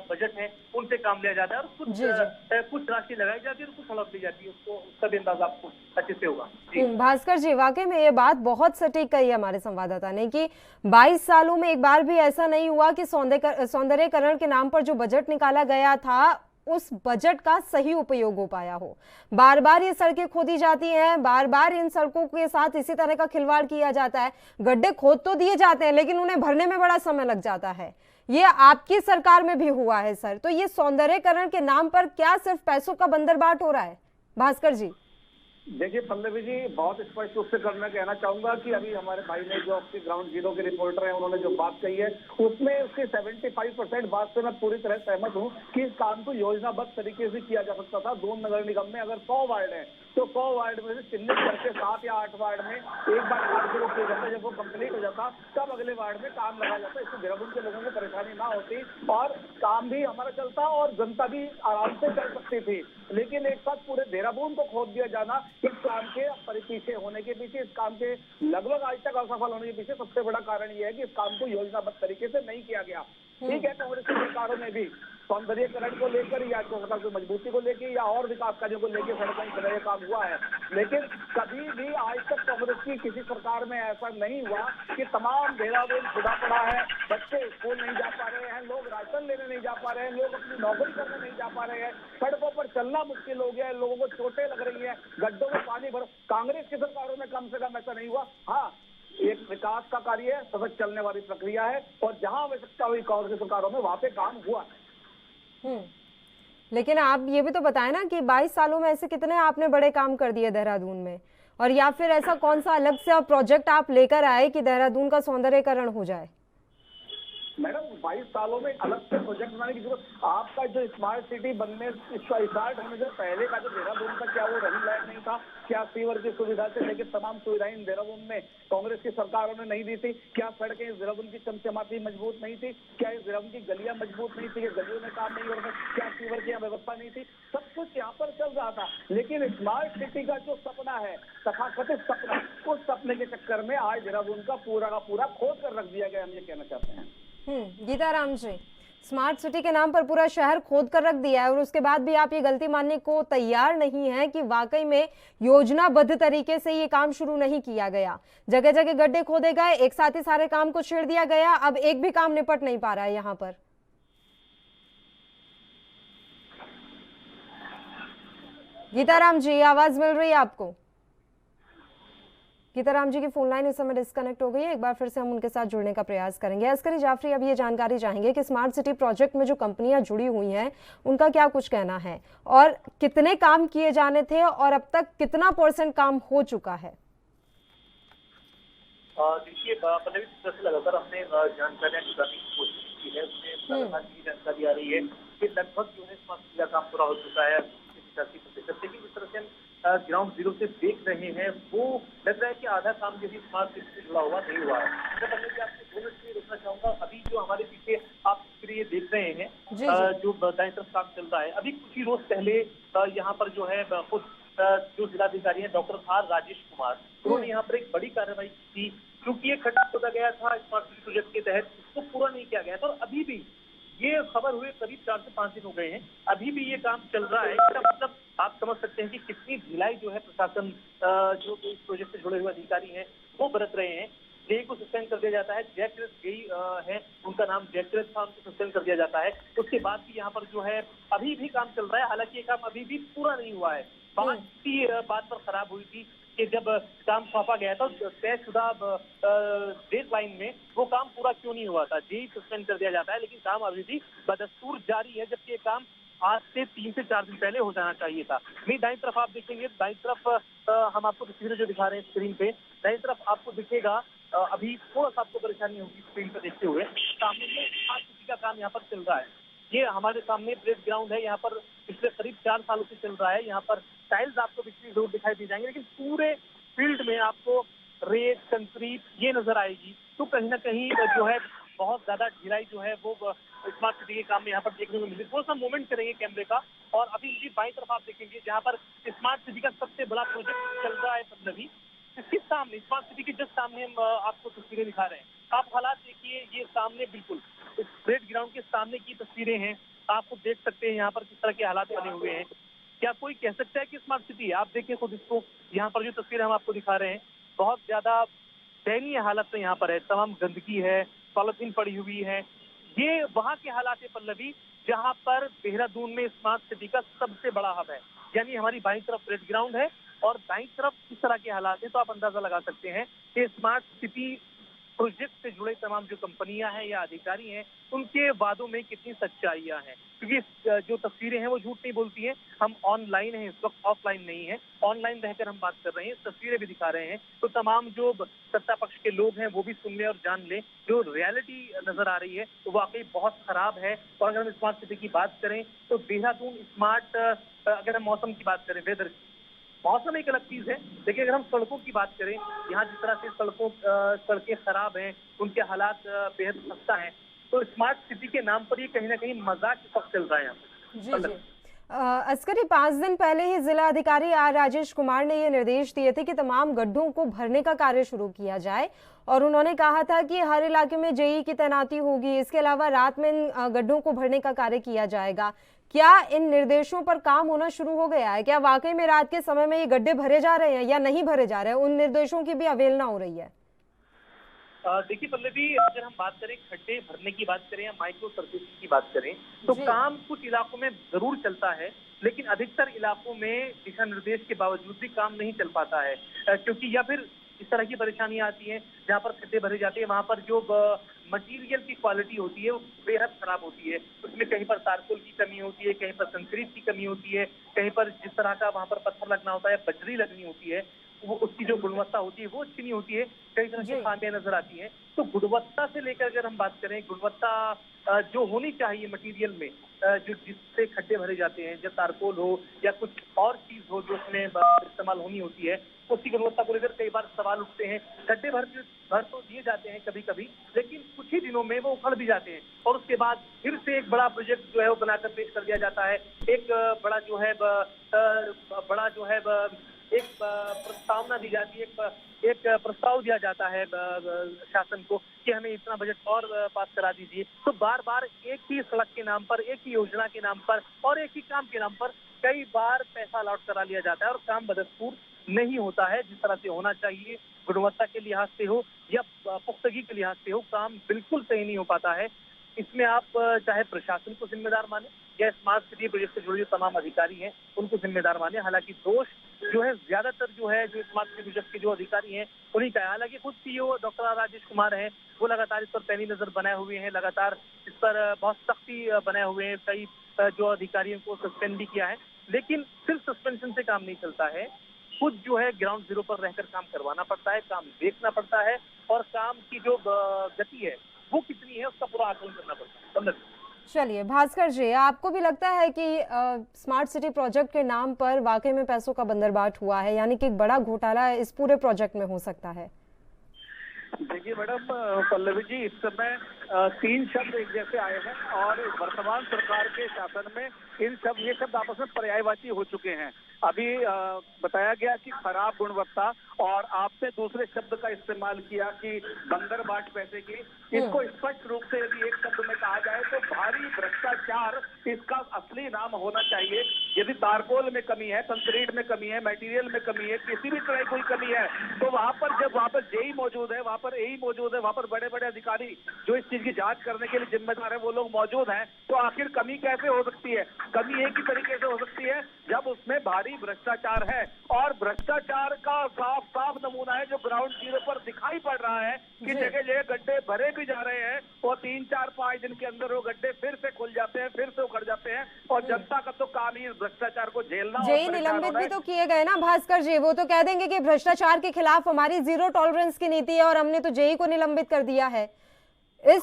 बजट हैं उनसे काम लिया जाता है और कुछ राशि लगाई जाती है और कुछ सड़क दी जाती है। उसको उसका भी अंदाजा आपको अच्छे से होगा। भास्कर जी, वाकई में ये बात बहुत सटीक कही है हमारे संवाददाता ने कि 22 सालों में एक बार भी ऐसा नहीं हुआ कि सौंदर्यीकरण के नाम पर जो बजट निकाला गया था उस बजट का सही उपयोग हो पाया हो। बार बार ये सड़कें खोदी जाती हैं, बार बार इन सड़कों के साथ इसी तरह का खिलवाड़ किया जाता है। गड्ढे खोद तो दिए जाते हैं लेकिन उन्हें भरने में बड़ा समय लग जाता है। ये आपकी सरकार में भी हुआ है सर। तो ये सौंदर्यीकरण के नाम पर क्या सिर्फ पैसों का बंदरबाट हो रहा है? भास्कर जी देखिए पल्लवी जी, बहुत स्पष्ट रूप से करना कहना चाहूंगा कि अभी हमारे भाई ने जो आपके ग्राउंड जीरो के रिपोर्टर हैं उन्होंने जो बात कही है उसमें उसकी 75% बात से मैं पूरी तरह सहमत हूं कि इस काम को योजनाबद्ध तरीके से किया जा सकता था। दून नगर निगम में अगर 100 वार्ड है तो 100 वार्ड में से चिन्हित करके 7 या 8 वार्ड में एक बार काम शुरू किया जाता, जब वो कंप्लीट हो जाता तब अगले वार्ड में काम लगा जाता। इससे देहरादून के लोगों को परेशानी ना होती और काम भी हमारा चलता और जनता भी आराम से चल सकती थी। लेकिन एक साथ पूरे देहरादून को खोद दिया जाना इस काम के पीछे होने के पीछे, इस काम के लगभग आज तक असफल होने के पीछे सबसे बड़ा कारण यह है कि इस काम को योजनाबद्ध तरीके से नहीं किया गया। ठीक है, कांग्रेस की सरकारों में भी सौंदर्यीकरण को लेकर या सड़क की मजबूती को लेकर या और विकास कार्यों को लेकर सड़कों का काम हुआ है, लेकिन कभी भी आज तक कांग्रेस की किसी सरकार में ऐसा नहीं हुआ कि तमाम देहरादून खुदा पड़ा है, बच्चे स्कूल नहीं जा पा रहे हैं, लोग राशन लेने नहीं जा पा रहे हैं, लोग अपनी नौकरी करने नहीं जा पा रहे हैं, सड़कों पर चलना मुश्किल हो गया है, लोगों को चोटें लग रही है, गड्ढों में पानी भर। कांग्रेस की सरकारों में कम से कम ऐसा नहीं हुआ। हाँ, एक विकास का कार्य है, सतत चलने वाली प्रक्रिया है और जहां आवश्यकता हुई कांग्रेस सरकारों में वहां पे काम हुआ। लेकिन आप ये भी तो बताएं ना कि 22 सालों में ऐसे कितने आपने बड़े काम कर दिए देहरादून में, और या फिर ऐसा कौन सा अलग से प्रोजेक्ट आप लेकर आए कि देहरादून का सौंदर्यीकरण हो जाए? मैडम 22 सालों में अलग से प्रोजेक्ट बनाने की जरूरत, आपका जो स्मार्ट सिटी बनने इसका स्टार्ट होने से पहले का जो देहरादून का क्या वो रहने लायक नहीं था? क्या सीवर की सुविधा से लेकर तमाम सुविधाएं देहरादून में कांग्रेस की सरकारों ने नहीं दी थी? क्या सड़कें इस देहरादून की चमचमाती मजबूत नहीं थी? क्या इस देहरादून की गलियां मजबूत नहीं थी? गलियों में काम नहीं हो रहा? क्या सीवर की व्यवस्था नहीं थी? सब कुछ यहाँ पर चल रहा था, लेकिन स्मार्ट सिटी का जो सपना है, तथाकथित सपना, उस सपने के चक्कर में आज देहरादून का पूरा खोद कर रख दिया गया। हम ये कहना चाहते हैं। गीताराम जी, स्मार्ट सिटी के नाम पर पूरा शहर खोद कर रख दिया है और उसके बाद भी आप ये गलती मानने को तैयार नहीं है कि वाकई में योजनाबद्ध तरीके से ये काम शुरू नहीं किया गया। जगह जगह गड्ढे खोदे गए, एक साथ ही सारे काम को छेड़ दिया गया। अब एक भी काम निपट नहीं पा रहा है यहाँ पर। गीताराम जी, आवाज मिल रही है आपको? गीताराम जी की फोन लाइन इस समय डिस्कनेक्ट हो गई है। एक बार फिर से हम उनके साथ जुड़ने का प्रयास करेंगे। अस्करी जाफरी अब ये जानकारी चाहेंगे कि स्मार्ट सिटी प्रोजेक्ट में जो कंपनियां जुड़ी हुई हैं उनका क्या कुछ कहना है और कितने काम किए जाने थे और अब तक कितना % काम हो चुका है? देखिए दरअसल लगातार हमने जानकारियां जुटाने की कोशिश की है, उसमें लगातार ये जानकारी आ रही है कि लगभग जो है स्मार्ट सिटी का काम पूरा हो चुका है 85%। लेकिन जिस तरह से हम ग्राउंड जीरो से देख रहे हैं वो लग रहा है कि आधा काम जो भी स्मार्ट सिटी से जुड़ा हुआ नहीं हुआ है। मैं पहले आपसे 2 मिनट रोकना चाहूंगा। अभी जो हमारे पीछे आप ये देख रहे हैं जो दाएं तरफ काम चल रहा है, अभी कुछ ही रोज पहले यहाँ पर जो है खुद जो जिलाधिकारी हैं डॉक्टर आर राजेश कुमार, उन्होंने यहाँ पर एक बड़ी कार्रवाई की थी क्योंकि ये खड्डा खोदा गया था स्मार्ट सिटी प्रोजेक्ट के तहत, उसको पूरा नहीं किया गया था और अभी भी ये खबर हुए करीब 4 से 5 दिन हो गए हैं, अभी भी ये काम चल रहा है। इसका मतलब आप समझ सकते हैं कि कितनी ढिलाई जो है प्रशासन जो इस प्रोजेक्ट से जुड़े हुए अधिकारी हैं वो बरत रहे हैं। जेई को सस्पेंड कर दिया जाता है, जयकृत जेई है, उनका नाम जयकृत था, उनको सस्पेंड कर दिया जाता है। उसके बाद भी यहाँ पर जो है अभी भी काम चल रहा है, हालांकि ये काम अभी भी पूरा नहीं हुआ है। बात की बात पर खराब हुई थी कि जब काम सौंपा गया था तयशुदा डेड लाइन में वो काम पूरा क्यों नहीं हुआ था। जेई सस्पेंड कर दिया जाता है लेकिन काम अभी भी बदस्तूर जारी है, जबकि ये काम आज से 3 से 4 दिन पहले हो जाना चाहिए था। मेरी दाईं तरफ आप देखेंगे, दाईं तरफ हम आपको तस्वीरें जो दिखा रहे हैं स्क्रीन पे, दाईं तरफ आपको दिखेगा अभी थोड़ा सा आपको परेशानी होगी स्क्रीन पर देखते हुए, सामने में स्मार्ट सिटी का काम यहाँ पर चल रहा है। ये हमारे सामने परेड ग्राउंड है, यहाँ पर पिछले करीब 4 सालों से चल रहा है। यहाँ पर टाइल्स आपको बिखरी जरूर दिखाई दी जाएंगे, लेकिन पूरे फील्ड में आपको रेत कंक्रीट ये नजर आएगी। तो कहीं ना कहीं जो है बहुत ज्यादा ढिलाई जो है वो स्मार्ट सिटी के काम में यहाँ पर देखने को मिली। थोड़ा सा मूवमेंट करेंगे कैमरे का और अभी इनकी बाईं तरफ आप देखेंगे जहाँ पर स्मार्ट सिटी का सबसे बड़ा प्रोजेक्ट चल रहा है पल्लवी। इसके सामने स्मार्ट सिटी के जस्ट सामने हम आपको तस्वीरें दिखा रहे हैं। आप हालात देखिए, ये सामने बिल्कुल इस परेड ग्राउंड के सामने की तस्वीरें हैं। आपको देख सकते हैं यहाँ पर किस तरह के हालात बने हुए हैं। क्या कोई कह सकता है कि स्मार्ट सिटी है? आप देखिए खुद इसको, यहाँ पर जो तस्वीरें हम आपको दिखा रहे हैं बहुत ज्यादा दयनीय हालत में यहाँ पर है। तमाम गंदगी है, पॉलिथीन पड़ी हुई है। ये वहाँ के हालात है पल्लवी जहाँ पर देहरादून में स्मार्ट सिटी का सबसे बड़ा हब है। यानी हमारी बाईं तरफ परेड ग्राउंड है और दाईं तरफ किस तरह के हालात है, तो आप अंदाजा लगा सकते हैं कि स्मार्ट सिटी प्रोजेक्ट से जुड़े तमाम जो कंपनियां हैं या अधिकारी हैं उनके वादों में कितनी सच्चाइयां हैं। क्योंकि जो तस्वीरें हैं वो झूठ नहीं बोलती हैं। हम ऑनलाइन हैं इस वक्त, ऑफलाइन नहीं है, ऑनलाइन रहकर हम बात कर रहे हैं, तस्वीरें भी दिखा रहे हैं। तो तमाम जो सत्ता पक्ष के लोग हैं वो भी सुन ले और जान ले, जो रियलिटी नजर आ रही है वो वाकई बहुत खराब है। और अगर हम स्मार्ट सिटी की बात करें तो देहरादून स्मार्ट, अगर हम मौसम की बात करें, वेदर मौसम एक अलग चीज है, लेकिन अगर हम सड़कों की बात करें, यहाँ जिस तरह से सड़कें खराब हैं, उनके हालात बेहद खस्ता हैं, तो स्मार्ट सिटी के नाम पर ये कहीं ना कहीं मजाक इस वक्त चल रहा है यहाँ जी। अस्करी, 5 दिन पहले ही जिला अधिकारी आर राजेश कुमार ने ये निर्देश दिए थे कि तमाम गड्ढों को भरने का कार्य शुरू किया जाए और उन्होंने कहा था कि हर इलाके में जेई की तैनाती होगी। इसके अलावा रात में इन गड्ढों को भरने का कार्य किया जाएगा। क्या इन निर्देशों पर काम होना शुरू हो गया है? क्या वाकई में रात के समय में ये गड्ढे भरे जा रहे हैं या नहीं भरे जा रहे हैं? उन निर्देशों की भी अवहेलना हो रही है। देखिए पल्लवी, अगर हम बात करें खड्डे भरने की बात करें या माइक्रो सर्फेसिंग की बात करें तो काम कुछ इलाकों में जरूर चलता है, लेकिन अधिकतर इलाकों में दिशा निर्देश के बावजूद भी काम नहीं चल पाता है। क्योंकि या फिर इस तरह की परेशानियां आती हैं जहाँ पर खड्डे भरे जाते हैं, वहाँ पर जो मटेरियल की क्वालिटी होती है वो बेहद खराब होती है। उसमें कहीं पर तारकोल की कमी होती है, कहीं पर कंक्रीट की कमी होती है, कहीं पर जिस तरह का वहाँ पर पत्थर लगना होता है, बजरी लगनी होती है, वो उसकी जो गुणवत्ता होती है वो अच्छी नहीं होती है। कई तरह की खामियां नजर आती हैं। तो गुणवत्ता से लेकर अगर हम बात करें, गुणवत्ता जो होनी चाहिए मटेरियल में, जो जिससे खड्डे भरे जाते हैं, जब तारकोल हो या कुछ और चीज हो जो उसमें इस्तेमाल होनी होती है, उसकी गुणवत्ता को लेकर कई बार सवाल उठते हैं। खड्डे भर तो दिए जाते हैं कभी कभी, लेकिन कुछ ही दिनों में वो उखड़ भी जाते हैं और उसके बाद फिर से एक बड़ा प्रोजेक्ट जो है वो बनाकर पेश कर दिया जाता है। एक बड़ा जो है एक प्रस्तावना दी जाती है, एक प्रस्ताव दिया जाता है शासन को कि हमें इतना बजट और पास करा दीजिए। तो बार बार एक ही सड़क के नाम पर, एक ही योजना के नाम पर और एक ही काम के नाम पर कई बार पैसा अलॉट करा लिया जाता है और काम बदस्तूर नहीं होता है जिस तरह से होना चाहिए। गुणवत्ता के लिहाज से हो या पुख्तगी के लिहाज से हो, काम बिल्कुल सही नहीं हो पाता है। इसमें आप चाहे प्रशासन को जिम्मेदार माने या स्मार्ट सिटी प्रोजेक्ट से जुड़े जो तमाम अधिकारी हैं उनको जिम्मेदार माने। हालांकि दोष जो है ज्यादातर जो स्मार्ट सिटी प्रोजेक्ट के जो अधिकारी हैं उन्हीं का है। हालांकि खुद CEO doctor R Rajesh Kumar हैं, वो लगातार इस पर पैनी नजर बनाए हुए हैं, लगातार इस पर बहुत सख्ती बनाए हुए हैं। कई जो अधिकारियों को सस्पेंड भी किया है, लेकिन सिर्फ सस्पेंशन से काम नहीं चलता है। खुद जो है ग्राउंड जीरो पर रहकर काम करवाना पड़ता है, काम देखना पड़ता है और काम की जो गति है वो कितनी है उसका पूरा आकलन करना पड़ता है। चलिए भास्कर जी, आपको भी लगता है कि स्मार्ट सिटी प्रोजेक्ट के नाम पर वाकई में पैसों का बंदरबाट हुआ है, यानी कि एक बड़ा घोटाला इस पूरे प्रोजेक्ट में हो सकता है? देखिए मैडम, पल्लवी जी, इस समय तीन शब्द एक जैसे आए हैं और वर्तमान सरकार के शासन में ये शब्द आपस में पर्यायवाची हो चुके हैं। अभी बताया गया कि खराब गुणवत्ता, और आपने दूसरे शब्द का इस्तेमाल किया कि बंदरबाट पैसे की। इसको स्पष्ट रूप से यदि एक शब्द में कहा जाए तो भारी भ्रष्टाचार इसका असली नाम होना चाहिए। यदि तारकोल में कमी है, कंक्रीट में कमी है, मटेरियल में कमी है, किसी भी तरह कोई कमी है, तो वहां पर जेई मौजूद है, वहां पर एई मौजूद है, वहां पर बड़े बड़े अधिकारी जो इस चीज की जांच करने के लिए जिम्मेदार है वो लोग मौजूद हैं, तो आखिर कमी कैसे हो सकती है? कमी एक ही तरीके से हो सकती है जब उसमें भारी भ्रष्टाचार है, और भ्रष्टाचार का साफ साफ नमूना है जो ग्राउंड जीरो पर दिखाई पड़ रहा है कि जगह जगह गड्ढे भरे भी जा रहे हैं और 3, 4, 5 दिन के अंदर वो गड्ढे फिर से खुल जाते हैं, फिर से उखड़ जाते हैं, और जनता का तो काम ही इस भ्रष्टाचार को झेलना। जेई निलंबित भी तो किए गए ना भास्कर जी, वो तो कह देंगे कि भ्रष्टाचार के खिलाफ हमारी जीरो टॉलरेंस की नीति है और हमने तो जेई को निलंबित कर दिया है। ये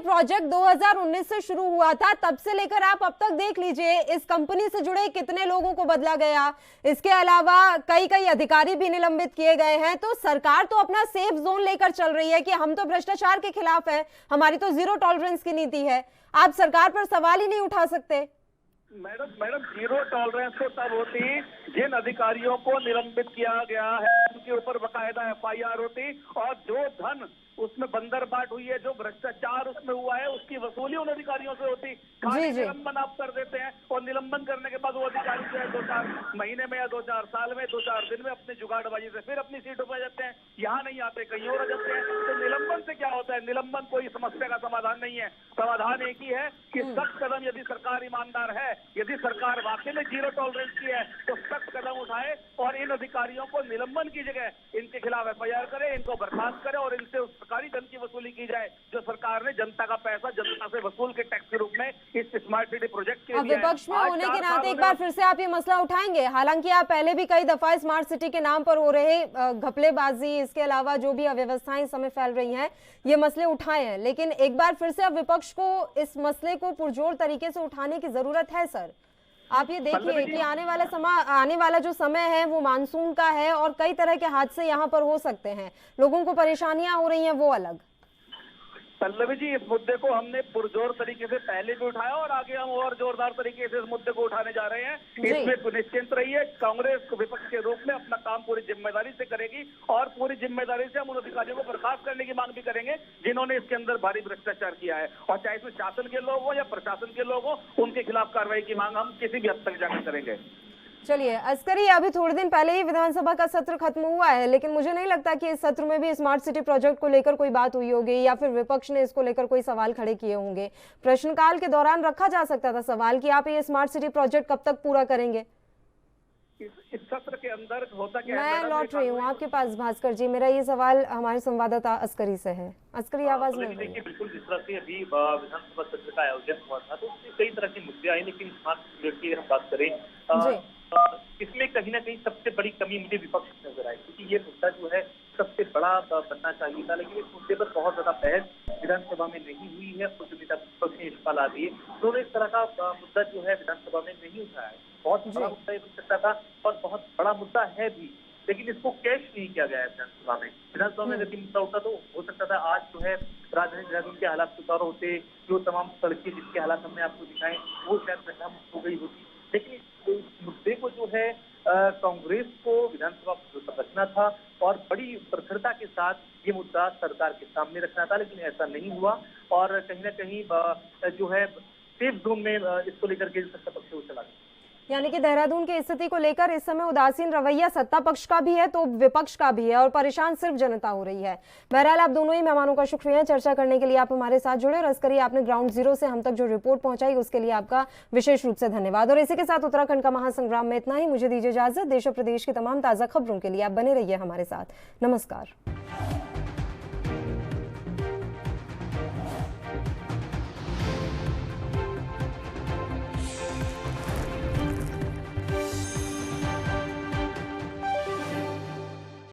प्रोजेक्ट 2019 से शुरू हुआ था, तब से लेकर आप अब तक देख लीजिए इस कंपनी से जुड़े कितने लोगों को बदला गया। इसके अलावा कई अधिकारी भी निलंबित किए गए हैं। तो सरकार तो अपना सेफ जोन लेकर चल रही है कि हम तो भ्रष्टाचार के खिलाफ हैं, हमारी तो जीरो टॉलरेंस की नीति है। आप सरकार पर सवाल ही नहीं उठा सकते। मैडम जीरो टॉलरेंस तो तब होती जिन अधिकारियों को निलंबित किया गया है उनके ऊपर बकायदा FIR होती, और जो धन उसमें बंदरबाट हुई है, जो भ्रष्टाचार उसमें हुआ है, उसकी वसूली उन अधिकारियों से होती। खाली निलंबन आप कर देते हैं, और निलंबन करने के बाद वो अधिकारी जो है 2-4 महीने में या 2-4 साल में 2-4 दिन में अपनी जुगाड़बाजी से फिर अपनी सीटों पर जाते हैं, यहाँ नहीं आते, कहीं और आ जाते हैं। तो निलंबन से क्या होता है? निलंबन कोई समस्या का समाधान नहीं है। समाधान एक ही है कि सख्त कदम, यदि सरकार ईमानदार है, यदि सरकार वाकई में जीरो टॉलरेंस की है, तो सख्त कदम उठाए और इन अधिकारियों को निलंबन की जगह इनके खिलाफ FIR करे, इनको बर्खास्त करे और इनसे सरकारी धन की वसूली की जाए जो सरकार ने जनता का पैसा जनता से वसूल के टैक्स के रूप में इस स्मार्ट सिटी प्रोजेक्ट के लिए। विपक्ष में होने के नाते एक बार फिर से आप ये मसला उठाएंगे? हालांकि आप पहले भी कई दफा स्मार्ट सिटी के नाम पर हो रहे घपलेबाजी, इसके अलावा जो भी अव्यवस्थाएं इस समय फैल रही हैं, ये मसले उठाए हैं, लेकिन एक बार फिर से अब विपक्ष को इस मसले को पुरजोर तरीके से उठाने की जरूरत है। सर, आप ये देखिए कि आने वाला जो समय है वो मानसून का है और कई तरह के हादसे यहाँ पर हो सकते हैं, लोगों को परेशानियां हो रही हैं, वो अलग। पल्लवी जी, इस मुद्दे को हमने पुरजोर तरीके से पहले भी उठाया और आगे हम और जोरदार तरीके से इस मुद्दे को उठाने जा रहे हैं। इसमें निश्चिंत रहिए, कांग्रेस विपक्ष के रूप में अपना काम पूरी जिम्मेदारी से करेगी और पूरी जिम्मेदारी से हम उन अधिकारियों को बर्खास्त करने की मांग भी करेंगे जिन्होंने इसके अंदर भारी भ्रष्टाचार किया है, और चाहे इसमें शासन के लोग हो या प्रशासन के लोग हो, उनके खिलाफ कार्रवाई की मांग हम किसी भी हद तक जाकर करेंगे। चलिए अस्करी, अभी थोड़े दिन पहले ही विधानसभा का सत्र खत्म हुआ है, लेकिन मुझे नहीं लगता कि इस सत्र में भी स्मार्ट सिटी प्रोजेक्ट को लेकर कोई बात हुई होगी या फिर विपक्ष ने इसको लेकर कोई सवाल खड़े किए होंगे। प्रश्नकाल के दौरान रखा जा सकता था सवाल कि आप ये स्मार्ट सिटी प्रोजेक्ट कब तक पूरा करेंगे। इस सत्र के अंदर होता क्या है? मैं लौट रही हूँ आपके पास भास्कर जी, मेरा ये सवाल हमारे संवाददाता अस्करी से है। अस्करी, आवाज में देखिए, बिल्कुल जिस तरह से अभी विधानसभा सत्र का आयोजन हुआ था तो उसमें कई तरह के मुद्दे आए, लेकिन स्मार्ट सिटी की हम बात करें इसमें कहीं ना कहीं सबसे बड़ी कमी मुझे विपक्ष नजर आई, क्योंकि ये मुद्दा जो है सबसे बड़ा बनना चाहिए था, लेकिन इस मुद्दे पर बहुत ज्यादा बहस विधानसभा में नहीं हुई है। कुछ नेता विपक्ष ने इस्तीफा ला दिए, उन्होंने इस तरह का मुद्दा जो है विधानसभा में नहीं उठाया। बहुत बड़ा मुद्दा बन सकता था और बहुत बड़ा मुद्दा है भी, लेकिन इसको कैश नहीं किया गया है विधानसभा में। विधानसभा में यदि मुद्दा होता तो हो सकता था आज जो है राजधानी देहरादून के हालात सुचारू होते, जो तमाम सड़कें जिसके हालात हमने आपको दिखाए वो शायद खत्म हो गई होती, लेकिन इस मुद्दे को जो है कांग्रेस को विधानसभा में रखना था और बड़ी प्रखरता के साथ ये मुद्दा सरकार के सामने रखना था, लेकिन ऐसा नहीं हुआ और कहीं ना कहीं जो है सेफ जोन में इसको लेकर के सत्ता पक्ष को चला गया। यानी कि देहरादून की स्थिति को लेकर इस समय उदासीन रवैया सत्ता पक्ष का भी है तो विपक्ष का भी है और परेशान सिर्फ जनता हो रही है। बहरहाल आप दोनों ही मेहमानों का शुक्रिया चर्चा करने के लिए, आप हमारे साथ जुड़े और अस्करी आपने ग्राउंड जीरो से हम तक जो रिपोर्ट पहुंचाई उसके लिए आपका विशेष रूप से धन्यवाद। और इसी के साथ उत्तराखंड का महासंग्राम में इतना ही, मुझे दीजिए इजाजत। देश और प्रदेश की तमाम ताजा खबरों के लिए आप बने रहिए हमारे साथ। नमस्कार।